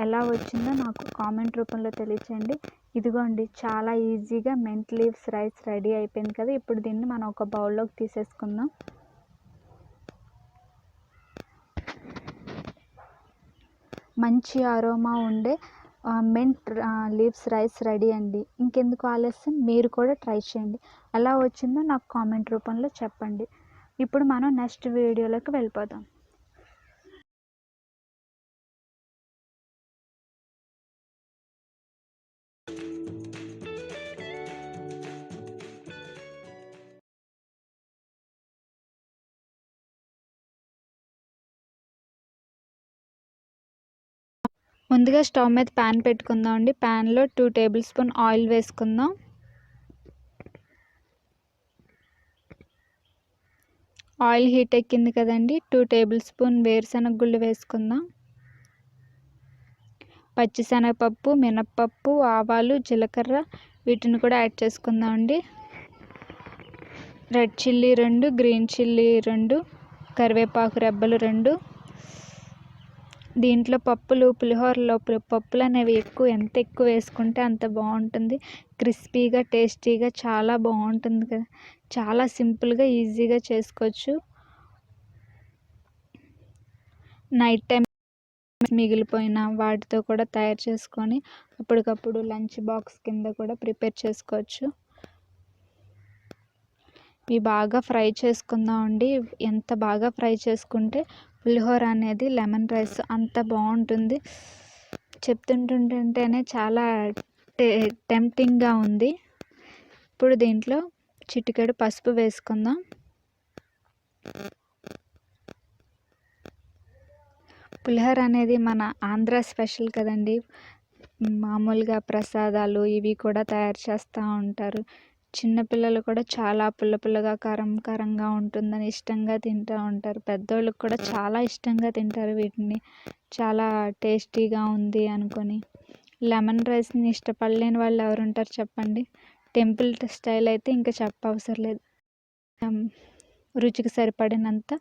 ఎలా వచ్చిందో నాకు కామెంట్ రూపంలో తెలియచేయండి. ఇదిగోండి, చాలా ఈజీగా మెంట్ లీవ్స్ రైస్ రెడీ అయిపోయింది కదా. ఇప్పుడు దీన్ని మనం ఒక బౌల్లోకి తీసేసుకుందాం. మంచి అరోమా ఉండే మెంట్ లీవ్స్ రైస్ రెడీ అండి. ఇంకెందుకు ఆలస్యం, మీరు కూడా ట్రై చేయండి. ఎలా వచ్చిందో నాకు కామెంట్ రూపంలో చెప్పండి. ఇప్పుడు మనం నెక్స్ట్ వీడియోలోకి వెళ్ళిపోదాం. ముందుగా స్టవ్ మీద ప్యాన్ పెట్టుకుందాం అండి. ప్యాన్లో 2 టేబుల్ స్పూన్ ఆయిల్ వేసుకుందాం. ఆయిల్ హీట్ ఎక్కింది కదండి. 2 టేబుల్ స్పూన్ వేరుశనగ గుళ్ళు వేసుకుందాం. పచ్చిశనగపప్పు, మినప్పప్పు, ఆవాలు, జీలకర్ర వీటిని కూడా యాడ్ చేసుకుందాం అండి. రెడ్ చిల్లీ 2, గ్రీన్ చిల్లీ 2, కరివేపాకు రెబ్బలు 2. దీంట్లో పులిహోరలో పప్పులు అనేవి ఎంత ఎక్కువ వేసుకుంటే అంత బాగుంటుంది. క్రిస్పీగా, టేస్టీగా చాలా బాగుంటుంది కదా. చాలా సింపుల్గా, ఈజీగా చేసుకోవచ్చు. నైట్ టైం మిగిలిపోయిన వాటితో కూడా తయారు చేసుకొని అప్పటికప్పుడు లంచ్ బాక్స్ కింద కూడా ప్రిపేర్ చేసుకోవచ్చు. ఇవి బాగా ఫ్రై చేసుకుందాం అండి. ఎంత బాగా ఫ్రై చేసుకుంటే పులిహోర అనేది లెమన్ రైస్ అంత బాగుంటుంది. చెప్తుంటుంటేనే చాలా టెంప్టింగ్గా ఉంది. ఇప్పుడు దీంట్లో చిటికెడు పసుపు వేసుకుందాం. పులిహోర అనేది మన ఆంధ్ర స్పెషల్ కదండి. మామూలుగా ప్రసాదాలు ఇవి కూడా తయారు చేస్తూ ఉంటారు. చిన్నపిల్లలు కూడా చాలా పుల్లగా, కారంగా ఉంటుందని ఇష్టంగా తింటూ ఉంటారు. పెద్దోళ్ళకి కూడా చాలా ఇష్టంగా తింటారు వీటిని, చాలా టేస్టీగా ఉంది అనుకొని. లెమన్ రైస్ని ఇష్టపడలేని వాళ్ళు ఎవరు ఉంటారు చెప్పండి. టెంపుల్ స్టైల్ అయితే ఇంకా చెప్పవసరం లేదు. రుచికి సరిపడినంత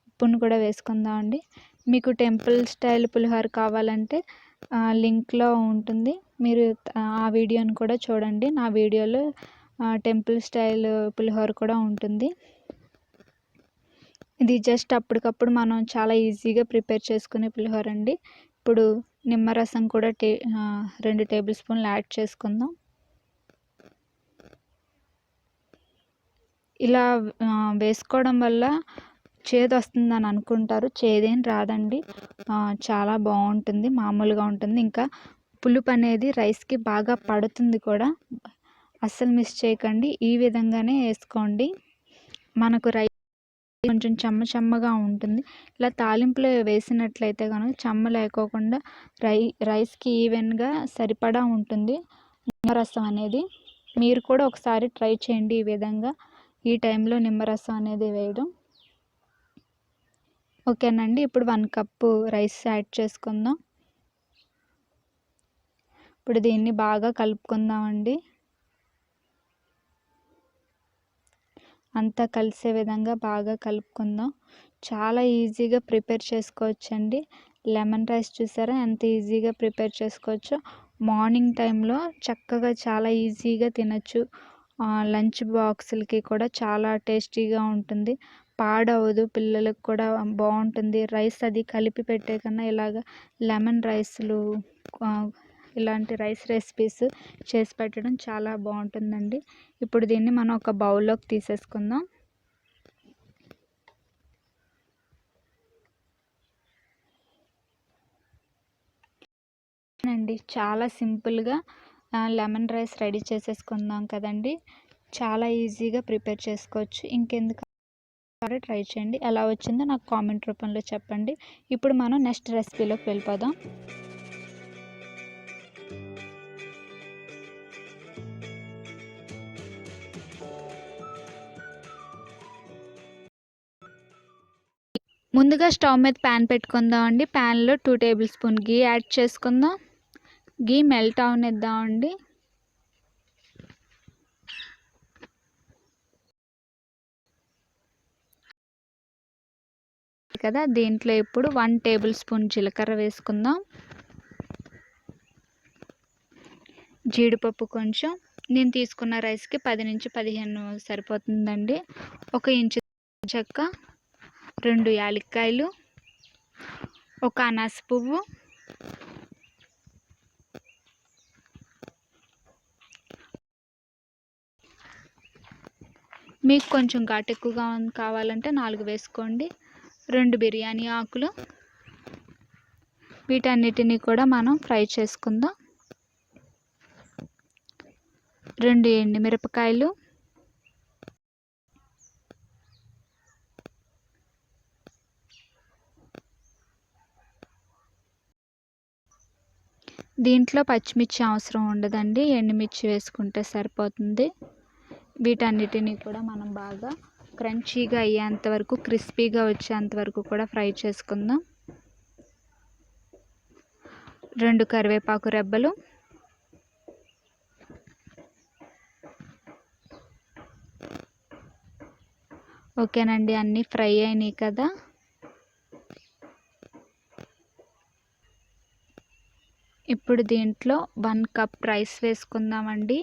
ఉప్పును కూడా వేసుకుందాం అండి. మీకు టెంపుల్ స్టైల్ పులిహోర కావాలంటే లింక్లో ఉంటుంది, మీరు ఆ వీడియోని కూడా చూడండి. నా వీడియోలో టెంపుల్ స్టైల్ పులిహోర కూడా ఉంటుంది. ఇది జస్ట్ అప్పటికప్పుడు మనం చాలా ఈజీగా ప్రిపేర్ చేసుకునే పులిహోర అండి. ఇప్పుడు నిమ్మరసం కూడా 2 టేబుల్ స్పూన్లు యాడ్ చేసుకుందాం. ఇలా వేసుకోవడం వల్ల చేదొస్తుందని అనుకుంటారు. చేదేం రాదండి. చాలా బాగుంటుంది, మామూలుగా ఉంటుంది. ఇంకా పులుపు అనేది రైస్కి బాగా పడుతుంది కూడా. అస్సలు మిస్ చేయకండి. ఈ విధంగానే వేసుకోండి. మనకు రైస్ కొంచెం చెమ్మగా ఉంటుంది. ఇలా తాలింపులో వేసినట్లయితే కనుక చెమ్మ లేకోకుండా రైస్కి ఈవెన్గా సరిపడా ఉంటుంది నిమ్మరసం అనేది. మీరు కూడా ఒకసారి ట్రై చేయండి ఈ విధంగా ఈ టైంలో నిమ్మరసం అనేది వేయడం. ఓకేనండి. ఇప్పుడు 1 కప్పు రైస్ యాడ్ చేసుకుందాం. ఇప్పుడు దీన్ని బాగా కలుపుకుందామండి. అంతా కలిసే విధంగా బాగా కలుపుకుందాం. చాలా ఈజీగా ప్రిపేర్ చేసుకోవచ్చండి. లెమన్ రైస్ చూసారా ఎంత ఈజీగా ప్రిపేర్ చేసుకోవచ్చో. మార్నింగ్ టైంలో చక్కగా చాలా ఈజీగా తినచ్చు. లంచ్ బాక్సులకి కూడా చాలా టేస్టీగా ఉంటుంది. పాడవదు, పిల్లలకు కూడా బాగుంటుంది. రైస్ అది కలిపి పెట్టే కన్నా ఇలాగ లెమన్ రైస్లు ఇలాంటి రైస్ రెసిపీస్ చేసి పెట్టడం చాలా బాగుంటుందండి. ఇప్పుడు దీన్ని మనం ఒక బౌల్లోకి తీసేసుకుందాం. అండి చాలా సింపుల్గా లెమన్ రైస్ రెడీ చేసేసుకుందాం కదండి. చాలా ఈజీగా ప్రిపేర్ చేసుకోవచ్చు. ఇంకెందుకు ట్రై చేయండి. ఎలా వచ్చిందో నాకు కామెంట్ రూపంలో చెప్పండి. ఇప్పుడు మనం నెక్స్ట్ రెసిపీలోకి వెళ్ళిపోదాం. ముందుగా స్టవ్ మీద ప్యాన్ పెట్టుకుందాం అండి. ప్యాన్లో 2 టేబుల్ స్పూన్ గీ యాడ్ చేసుకుందాం. గీ మెల్ట్ అవనిద్దామండి. కదా దీంట్లో ఇప్పుడు 1 టేబుల్ స్పూన్ జీలకర్ర వేసుకుందాం. జీడిపప్పు కొంచెం, నేను తీసుకున్న రైస్కి 10 నుంచి 15 సరిపోతుందండి. 1 ఇంచు చెక్క, 2 యాలక్కాయలు, 1 అనాస పువ్వు, మీకు కొంచెం ఘాటు ఎక్కువగా కావాలంటే 4 వేసుకోండి. 2 బిర్యానీ ఆకులు. వీటన్నిటిని కూడా మనం ఫ్రై చేసుకుందాం. 2 ఎండుమిరపకాయలు, దీంట్లో పచ్చిమిర్చి అవసరం ఉండదండి, ఎండుమిర్చి వేసుకుంటే సరిపోతుంది. వీటన్నిటిని కూడా మనం బాగా క్రంచీగా అయ్యేంత వరకు, క్రిస్పీగా వచ్చేంత వరకు కూడా ఫ్రై చేసుకుందాం. 2 కరివేపాకు రెబ్బలు, ఓకేనండి. అన్నీ ఫ్రై అయినాయి కదా. ఇప్పుడు దీంట్లో 1 కప్ రైస్ వేసుకుందామండి.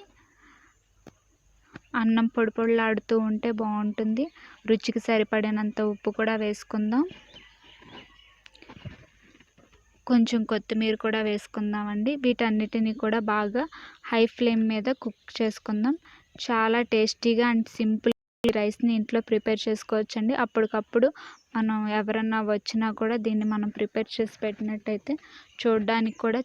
అన్నం పొడి పొడిలాడుతూ ఉంటే బాగుంటుంది. రుచికి సరిపడినంత ఉప్పు కూడా వేసుకుందాం. కొంచెం కొత్తిమీర కూడా వేసుకుందామండి. వీటన్నిటిని కూడా బాగా హై ఫ్లేమ్ మీద కుక్ చేసుకుందాం. చాలా టేస్టీగా అండ్ సింపుల్ రైస్ని ఇంట్లో ప్రిపేర్ చేసుకోవచ్చండి. అప్పటికప్పుడు మనం ఎవరన్నా వచ్చినా కూడా దీన్ని మనం ప్రిపేర్ చేసి పెట్టినట్టయితే చూడడానికి కూడా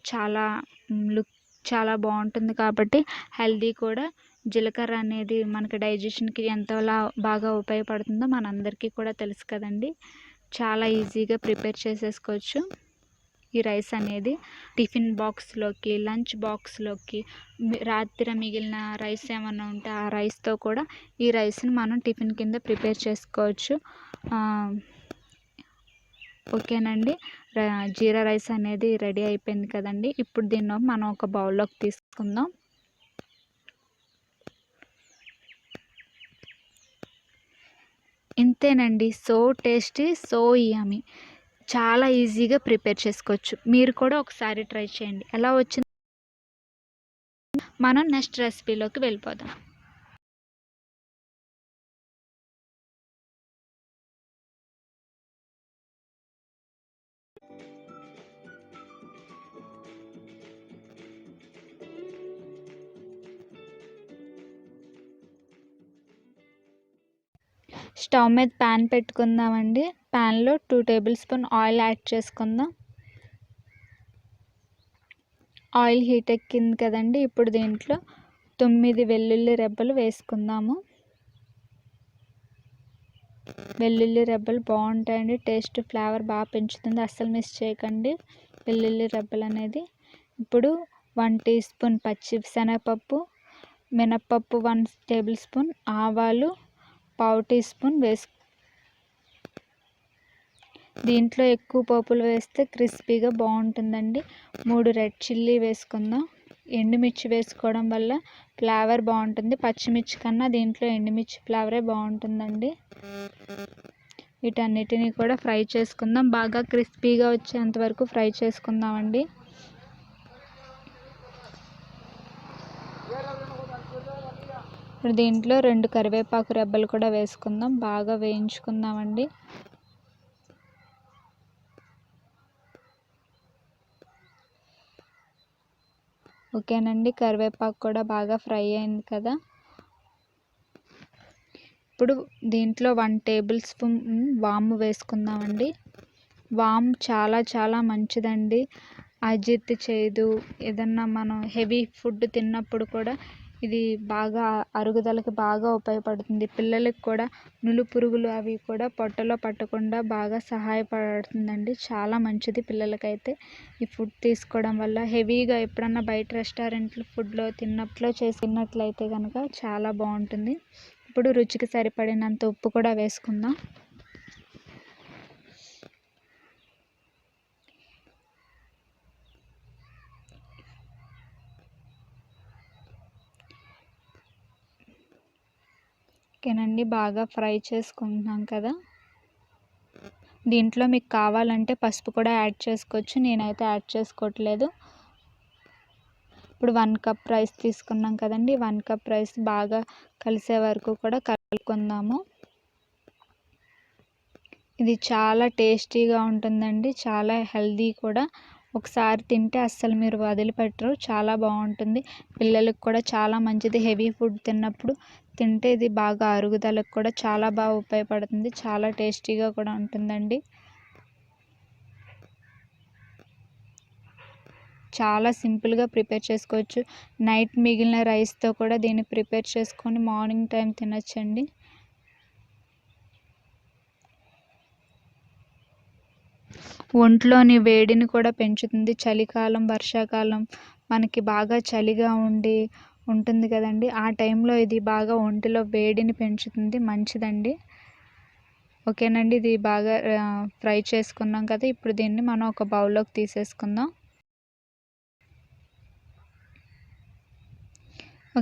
చాలా బాగుంటుంది. కాబట్టి హెల్దీ కూడా. జీలకర్ర అనేది మనకి డైజెషన్కి ఎంతలా బాగా ఉపయోగపడుతుందో మనందరికీ కూడా తెలుసు కదండి. చాలా ఈజీగా ప్రిపేర్ చేసేసుకోవచ్చు ఈ రైస్ అనేది. టిఫిన్ బాక్స్లోకి, లంచ్ బాక్స్లోకి, రాత్రి మిగిలిన రైస్ ఏమన్నా ఉంటే ఆ రైస్తో కూడా ఈ రైస్ని మనం టిఫిన్ కింద ప్రిపేర్ చేసుకోవచ్చు. ఓకేనండి. జీరా రైస్ అనేది రెడీ అయిపోయింది కదండి. ఇప్పుడు దీన్ని మనం ఒక బౌల్లోకి తీసుకుందాం. ఇంతేనండి. So tasty, so yummy. చాలా ఈజీగా ప్రిపేర్ చేసుకోవచ్చు. మీరు కూడా ఒకసారి ట్రై చేయండి. ఎలా వచ్చింది మనం నెక్స్ట్ రెసిపీలోకి వెళ్ళిపోదాం. స్టవ్ మీద ప్యాన్ పెట్టుకుందామండి. ప్యాన్లో 2 టేబుల్ స్పూన్ ఆయిల్ యాడ్ చేసుకుందాం. ఆయిల్ హీట్ ఎక్కింది కదండి. ఇప్పుడు దీంట్లో 9 వెల్లుల్లి రెబ్బలు వేసుకుందాము. వెల్లుల్లి రెబ్బలు బాగుంటాయండి, టేస్ట్ ఫ్లేవర్ బాగా పెంచుతుంది, అస్సలు మిస్ చేయకండి వెల్లుల్లి రెబ్బలు అనేది. ఇప్పుడు 1 టీ స్పూన్ పచ్చిశనగపప్పు, మినప్పప్పు 1 టేబుల్ స్పూన్, ఆవాలు 1/2 టీ స్పూన్ దీంట్లో ఎక్కువ పోపులు వేస్తే క్రిస్పీగా బాగుంటుందండి. 3 రెడ్ చిల్లీ వేసుకుందాం. ఎండుమిర్చి వేసుకోవడం వల్ల ఫ్లేవర్ బాగుంటుంది. పచ్చిమిర్చి కన్నా దీంట్లో ఎండుమిర్చి ఫ్లేవరే బాగుంటుందండి. వీటన్నిటిని కూడా ఫ్రై చేసుకుందాం. బాగా క్రిస్పీగా వచ్చేంత వరకు ఫ్రై చేసుకుందామండి. ఇప్పుడు దీంట్లో 2 కరివేపాకు రెబ్బలు కూడా వేసుకుందాం. బాగా వేయించుకుందామండి. ఓకేనండి, కరివేపాకు కూడా బాగా ఫ్రై అయింది కదా. ఇప్పుడు దీంట్లో 1 టేబుల్ స్పూన్ వాము వేసుకుందామండి. వాము చాలా మంచిదండి, అజీర్తి చేయదు. ఏదన్నా మనం హెవీ ఫుడ్ తిన్నప్పుడు కూడా ఇది బాగా అరుగుదలకి బాగా ఉపయోగపడుతుంది. పిల్లలకి కూడా నులు పురుగులు అవి కూడా పొట్టలో పట్టకుండా బాగా సహాయపడుతుందండి. చాలా మంచిది పిల్లలకైతే ఈ ఫుడ్ తీసుకోవడం వల్ల. హెవీగా ఎప్పుడన్నా బయట రెస్టారెంట్లో ఫుడ్లో తిన్నట్లయితే కనుక చాలా బాగుంటుంది. ఇప్పుడు రుచికి సరిపడినంత ఉప్పు కూడా వేసుకుందాం. ఓకేనండి, బాగా ఫ్రై చేసుకుంటున్నాం కదా. దీంట్లో మీకు కావాలంటే పసుపు కూడా యాడ్ చేసుకోవచ్చు, నేనైతే యాడ్ చేసుకోవట్లేదు. ఇప్పుడు 1 కప్ రైస్ తీసుకున్నాం కదండి. 1 కప్ రైస్ బాగా కలిసే వరకు కూడా కలుపుకుందాము. ఇది చాలా టేస్టీగా ఉంటుందండి, చాలా హెల్దీ కూడా. ఒకసారి తింటే అస్సలు మీరు వదిలిపెట్టరు, చాలా బాగుంటుంది. పిల్లలకు కూడా చాలా మంచిది. హెవీ ఫుడ్ తిన్నప్పుడు తింటే ఇది బాగా అరుగుదలకు కూడా చాలా బాగా ఉపయోగపడుతుంది. చాలా టేస్టీగా కూడా ఉంటుందండి. చాలా సింపుల్గా ప్రిపేర్ చేసుకోవచ్చు. నైట్ మిగిలిన రైస్తో కూడా దీన్ని ప్రిపేర్ చేసుకొని మార్నింగ్ టైం తినచ్చండి. ఒంట్లోని వేడిని కూడా పెంచుతుంది. చలికాలం, వర్షాకాలం మనకి బాగా చలిగా ఉంటుంది కదండి. ఆ టైంలో ఇది బాగా ఒంటిలో వేడిని పెంచుతుంది, మంచిదండి. ఓకేనండి, ఇది బాగా ఫ్రై చేసుకున్నాం కదా. ఇప్పుడు దీన్ని మనం ఒక బౌల్లోకి తీసేసుకుందాం.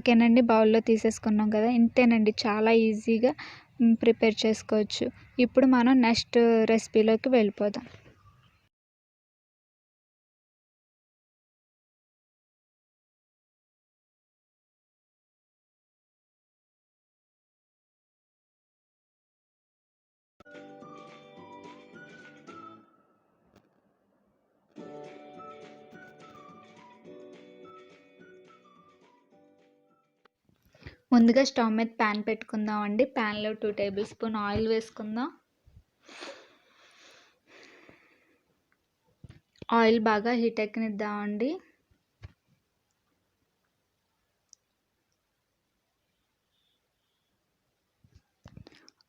ఓకేనండి, బౌల్లో తీసేసుకున్నాం కదా. ఇంతేనండి, చాలా ఈజీగా ప్రిపేర్ చేసుకోవచ్చు. ఇప్పుడు మనం నెక్స్ట్ రెసిపీలోకి వెళ్ళిపోదాం. ముందుగా స్టవ్ మీద ప్యాన్ పెట్టుకుందాం అండి. ప్యాన్లో 2 టేబుల్ స్పూన్ ఆయిల్ వేసుకుందాం. ఆయిల్ బాగా హీట్ ఎక్కనిద్దామండి.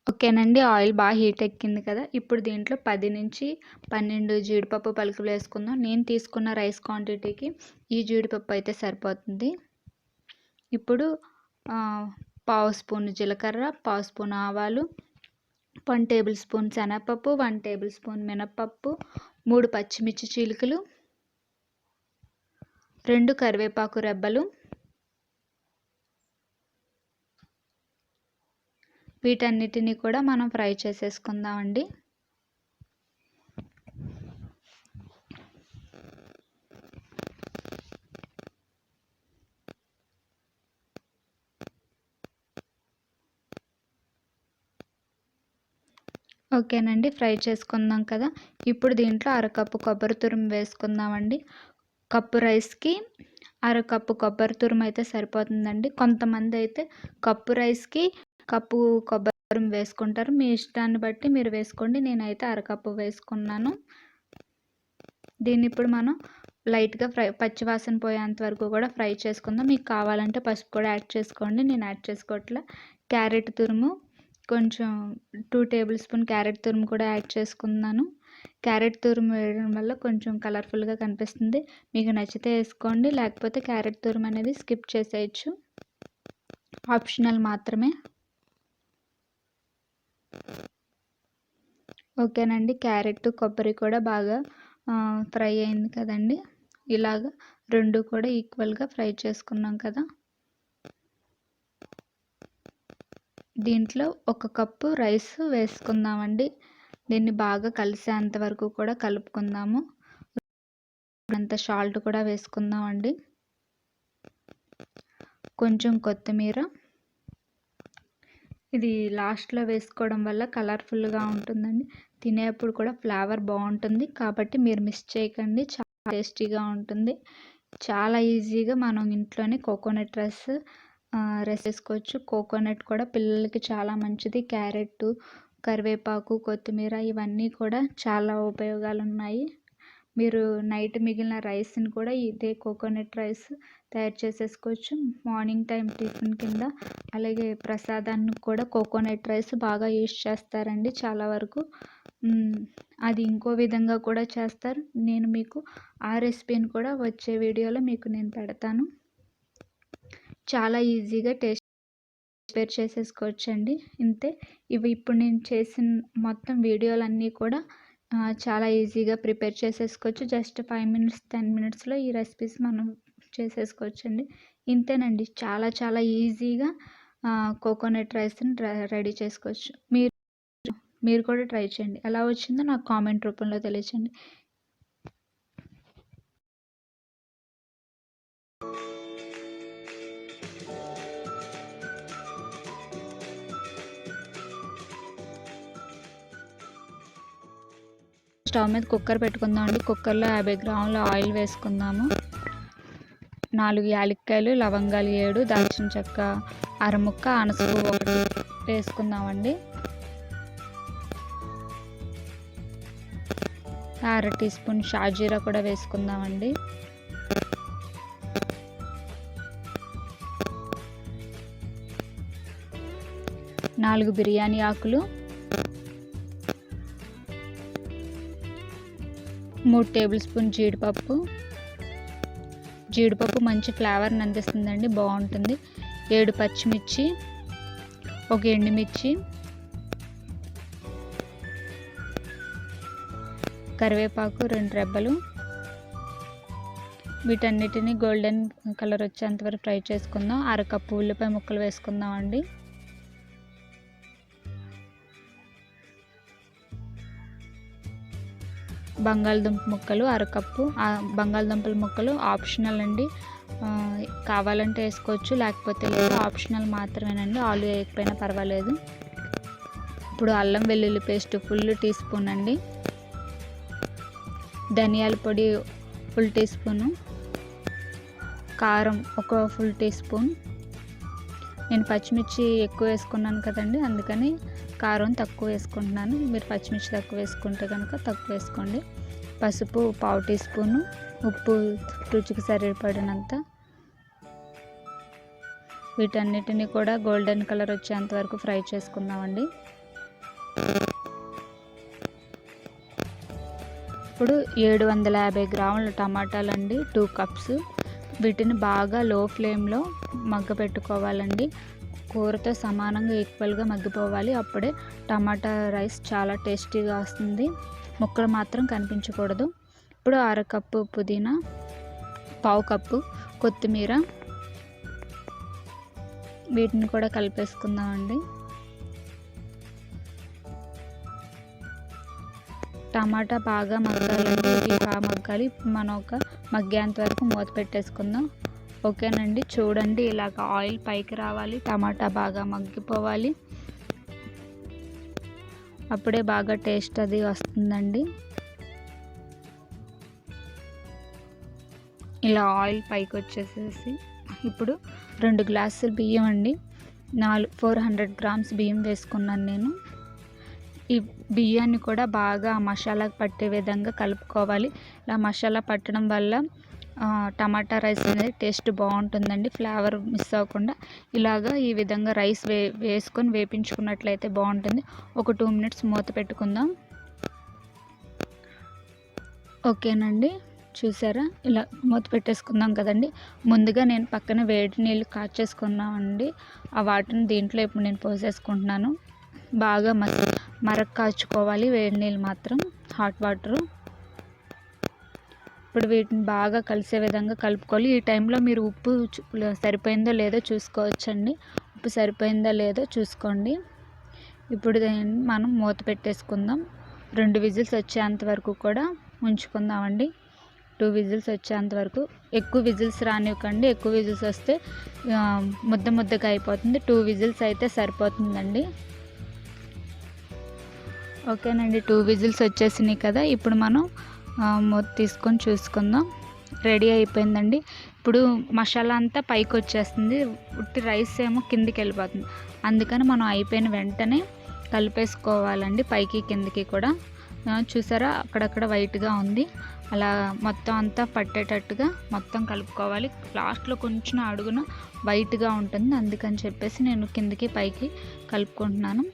ఓకేనండి, ఆయిల్ బాగా హీట్ ఎక్కింది కదా. ఇప్పుడు దీంట్లో 10 నుంచి 12 జీడిపప్పు పలుకులు వేసుకుందాం. నేను తీసుకున్న రైస్ క్వాంటిటీకి ఈ జీడిపప్పు అయితే సరిపోతుంది. ఇప్పుడు 1/2 స్పూన్ జీలకర్ర, 1/2 స్పూన్ ఆవాలు, 1 టేబుల్ స్పూన్ శనగపప్పు, 1 టేబుల్ స్పూన్ మినప్పప్పు, 3 పచ్చిమిర్చి చీలికలు, 2 కరివేపాకు రెబ్బలు, వీటన్నిటిని కూడా మనం ఫ్రై చేసేసుకుందామండి. ఓకేనండి, ఫ్రై చేసుకుందాం కదా. ఇప్పుడు దీంట్లో అరకప్పు కొబ్బరి తురుము వేసుకుందామండి. కప్పు రైస్కి అరకప్పు కొబ్బరి తురుము అయితే సరిపోతుందండి. కొంతమంది అయితే కప్పు రైస్కి కప్పు కొబ్బరి తురుము వేసుకుంటారు. మీ ఇష్టాన్ని బట్టి మీరు వేసుకోండి. నేనైతే అరకప్పు వేసుకున్నాను. దీన్ని ఇప్పుడు మనం లైట్గా పచ్చివాసన పోయేంత వరకు కూడా ఫ్రై చేసుకుందాం. మీకు కావాలంటే పసుపు కూడా యాడ్ చేసుకోండి. నేను యాడ్ చేసుకోవట్లే. క్యారెట్ తురుము కొంచెం 2 టేబుల్ స్పూన్ క్యారెట్ తురుము కూడా యాడ్ చేసుకున్నాను. క్యారెట్ తురుము వేయడం వల్ల కొంచెం కలర్ఫుల్గా కనిపిస్తుంది. మీకు నచ్చితే వేసుకోండి, లేకపోతే క్యారెట్ తురుము అనేది స్కిప్ చేసేయచ్చు, ఆప్షనల్ మాత్రమే. ఓకేనండి, క్యారెట్ కొబ్బరి కూడా బాగా ఫ్రై అయింది కదండి. ఇలాగ రెండు కూడా ఈక్వల్గా ఫ్రై చేసుకున్నాం కదా. దీంట్లో 1 కప్పు రైస్ వేసుకుందామండి. దీన్ని బాగా కలిసేంత వరకు కూడా కలుపుకుందాము. అంత సాల్ట్ కూడా వేసుకుందామండి. కొంచెం కొత్తిమీర, ఇది లాస్ట్లో వేసుకోవడం వల్ల కలర్ఫుల్గా ఉంటుందండి. తినేప్పుడు కూడా ఫ్లేవర్ బాగుంటుంది, కాబట్టి మీరు మిస్ చేయకండి. చాలా టేస్టీగా ఉంటుంది. చాలా ఈజీగా మనం ఇంట్లోనే కోకోనట్ రైస్ చేసుకోవచ్చు. కోకోనట్ కూడా పిల్లలకి చాలా మంచిది. క్యారెట్, కరివేపాకు, కొత్తిమీర ఇవన్నీ కూడా చాలా ఉపయోగాలు ఉన్నాయి. మీరు నైట్ మిగిలిన రైస్ని కూడా ఇదే కోకోనట్ రైస్ తయారు చేసేసుకోవచ్చు. మార్నింగ్ టైం టిఫిన్ కింద, అలాగే ప్రసాదానికి కూడా కోకోనట్ రైస్ బాగా యూజ్ చేస్తారండి చాలా వరకు. అది ఇంకో విధంగా కూడా చేస్తారు. నేను మీకు ఆ రెసిపీని కూడా వచ్చే వీడియోలో మీకు నేను పెడతాను. చాలా ఈజీగా టేస్ట్ ప్రిపేర్ చేసేసుకోవచ్చండి. ఇంతే. ఇవి ఇప్పుడు నేను చేసిన మొత్తం వీడియోలన్నీ కూడా చాలా ఈజీగా ప్రిపేర్ చేసేసుకోవచ్చు. జస్ట్ 5 మినిట్స్ 10 మినిట్స్లో ఈ రెసిపీస్ మనం చేసేసుకోవచ్చండి. ఇంతేనండి, చాలా చాలా ఈజీగా కోకోనట్ రైస్ని రెడీ చేసుకోవచ్చు. మీరు కూడా ట్రై చేయండి. ఎలా వచ్చిందో నాకు కామెంట్ రూపంలో తెలియచేయండి. స్టవ్ మీద కుక్కర్ పెట్టుకుందామండి. కుక్కర్లో 50 గ్రాముల ఆయిల్ వేసుకుందాము. 4 యాలక్కాయలు, లవంగాలు 7, దాల్చిన చెక్క అరముక్క, అనస పువ్వు 1 వేసుకుందామండి. 1/2 టీ స్పూన్ షాజీరా కూడా వేసుకుందామండి. నాలుగు బిర్యానీ ఆకులు, 3 టేబుల్ స్పూన్ జీడిపప్పు. జీడిపప్పు మంచి ఫ్లేవర్ని అందిస్తుందండి, బాగుంటుంది. 7 పచ్చిమిర్చి, 1 ఎండుమిర్చి, కరివేపాకు 2 రెబ్బలు. వీటన్నిటిని గోల్డెన్ కలర్ వచ్చేంత వరకు ఫ్రై చేసుకుందాం. 1/2 కప్పు ఉల్లిపాయ ముక్కలు వేసుకుందామండి. బంగాళదుంప ముక్కలు 1/2 కప్పు. బంగాళదుంపల ముక్కలు ఆప్షనల్ అండి, కావాలంటే వేసుకోవచ్చు, లేకపోతే లేదు. ఆప్షనల్ మాత్రమేనండి, ఆలు వేయకపోయినా పర్వాలేదు. ఇప్పుడు అల్లం వెల్లుల్లి పేస్ట్ ఫుల్ టీ స్పూన్ అండి. ధనియాల పొడి ఫుల్ టీ స్పూను. కారం 1 ఫుల్ టీ స్పూన్. నేను పచ్చిమిర్చి ఎక్కువ వేసుకున్నాను కదండి, అందుకని కారం తక్కువ వేసుకుంటున్నాను. మీరు పచ్చిమిర్చి తక్కువ వేసుకుంటే కనుక తక్కువ వేసుకోండి. పసుపు 1/2 టీ స్పూను. ఉప్పు రుచికి సరిపడినంత. వీటన్నిటిని కూడా గోల్డెన్ కలర్ వచ్చేంత వరకు ఫ్రై చేసుకుందామండి. ఇప్పుడు 750 గ్రాముల టమాటాలు అండి, 2 కప్స్. వీటిని బాగా లో ఫ్లేమ్లో మగ్గపెట్టుకోవాలండి. కూరతో సమానంగా ఈక్వల్గా మగ్గిపోవాలి. అప్పుడే టమాటా రైస్ చాలా టేస్టీగా వస్తుంది. ముక్కలు మాత్రం కనిపించకూడదు. ఇప్పుడు 1/2 కప్పు పుదీనా, 1/2 కప్పు కొత్తిమీర, వీటిని కూడా కలిపేసుకుందామండి. టమాటా బాగా మగ్గాలండి, ఇవి బాగా మగ్గాలి. మనం మగ్గేంత వరకు మూత పెట్టేసుకుందాం. ఓకేనండి, చూడండి, ఇలాగ ఆయిల్ పైకి రావాలి, టమాటా బాగా మగ్గిపోవాలి. అప్పుడే బాగా టేస్ట్ అది వస్తుందండి. ఇలా ఆయిల్ పైకి వచ్చేసేసి ఇప్పుడు 2 గ్లాసులు బియ్యం అండి, 400 గ్రామ్స్ బియ్యం వేసుకున్నాను నేను. ఈ బియ్యాన్ని కూడా బాగా మసాలాకు పట్టే విధంగా కలుపుకోవాలి. ఇలా మసాలా పట్టడం వల్ల టమాటా రైస్ అనేది టేస్ట్ బాగుంటుందండి, ఫ్లేవర్ మిస్ అవ్వకుండా. ఇలాగా ఈ విధంగా రైస్ వేసుకొని వేపించుకున్నట్లయితే బాగుంటుంది. ఒక 2 మినిట్స్ మూత పెట్టుకుందాం. ఓకేనండి, చూసారా? ఇలా మూత పెట్టేసుకుందాం కదండి. ముందుగా నేను పక్కన వేడి నీళ్ళు కాచేసుకున్నామండి. ఆ వాటిని దీంట్లో ఇప్పుడు నేను పోసేసుకుంటున్నాను. బాగా మరగ కాచుకోవాలి వేడి నీళ్ళు మాత్రం, హాట్ వాటరు. ఇప్పుడు వీటిని బాగా కలిసే విధంగా కలుపుకోవాలి. ఈ టైంలో మీరు ఉప్పు సరిపోయిందో లేదో చూసుకోవచ్చండి. ఉప్పు సరిపోయిందో లేదో చూసుకోండి. ఇప్పుడు దీన్ని మనం మూత పెట్టేసుకుందాం. 2 విజిల్స్ వచ్చేంత వరకు కూడా ఉంచుకుందామండి. 2 విజిల్స్ వచ్చేంత వరకు. ఎక్కువ విజిల్స్ రానివ్వకండి, ఎక్కువ విజిల్స్ వస్తే ముద్దగా అయిపోతుంది. 2 విజిల్స్ అయితే సరిపోతుందండి. ఓకేనండి, 2 విజిల్స్ వచ్చేసినాయి కదా. ఇప్పుడు మనం మూత తీసుకొని చూసుకుందాం. రెడీ అయిపోయిందండి. ఇప్పుడు మసాలా అంతా పైకి వచ్చేస్తుంది, ఉట్టి రైస్ ఏమో కిందికి వెళ్ళిపోతుంది. అందుకని మనం అయిపోయిన వెంటనే కలిపేసుకోవాలండి, పైకి కిందికి కూడా. చూసారా, అక్కడక్కడ వైట్గా ఉంది. అలా మొత్తం అంతా పట్టేటట్టుగా మొత్తం కలుపుకోవాలి. లాస్ట్లో కొంచెం అడుగున వైట్గా ఉంటుంది, అందుకని చెప్పేసి నేను కిందికి పైకి కలుపుకుంటున్నాను.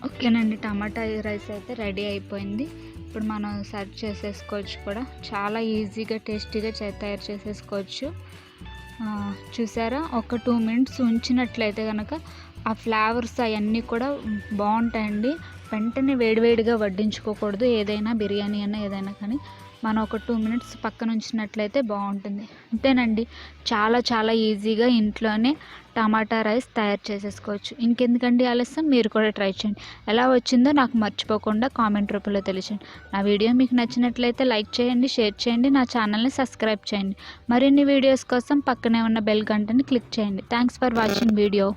ఓకేనండి, టమాటా రైస్ అయితే రెడీ అయిపోయింది. ఇప్పుడు మనం సర్వ్ చేసేసుకోవచ్చు కూడా. చాలా ఈజీగా టేస్టీగా తయారు చేసేసుకోవచ్చు. చూసారా, ఒక 2 మినిట్స్ ఉంచినట్లయితే కనుక ఆ ఫ్లేవర్స్ అవన్నీ కూడా బాగుంటాయండి. వెంటనే వేడివేడిగా వడ్డించుకోకూడదు, ఏదైనా బిర్యానీ అయినా ఏదైనా కానీ. మనం ఒక 2 మినిట్స్ పక్కన ఉంచినట్లయితే బాగుంటుంది. అంతేనండి, చాలా ఈజీగా ఇంట్లోనే టమాటా రైస్ తయారు చేసేసుకోవచ్చు. ఇంకెందుకండి ఆలస్యం, మీరు కూడా ట్రై చేయండి. ఎలా వచ్చిందో నాకు మర్చిపోకుండా కామెంట్ రూపంలో తెలియచేయండి. నా వీడియో మీకు నచ్చినట్లయితే లైక్ చేయండి, షేర్ చేయండి, నా ఛానల్ని సబ్స్క్రైబ్ చేయండి. మరిన్ని వీడియోస్ కోసం పక్కనే ఉన్న బెల్ గంటని క్లిక్ చేయండి. Thanks for watching video.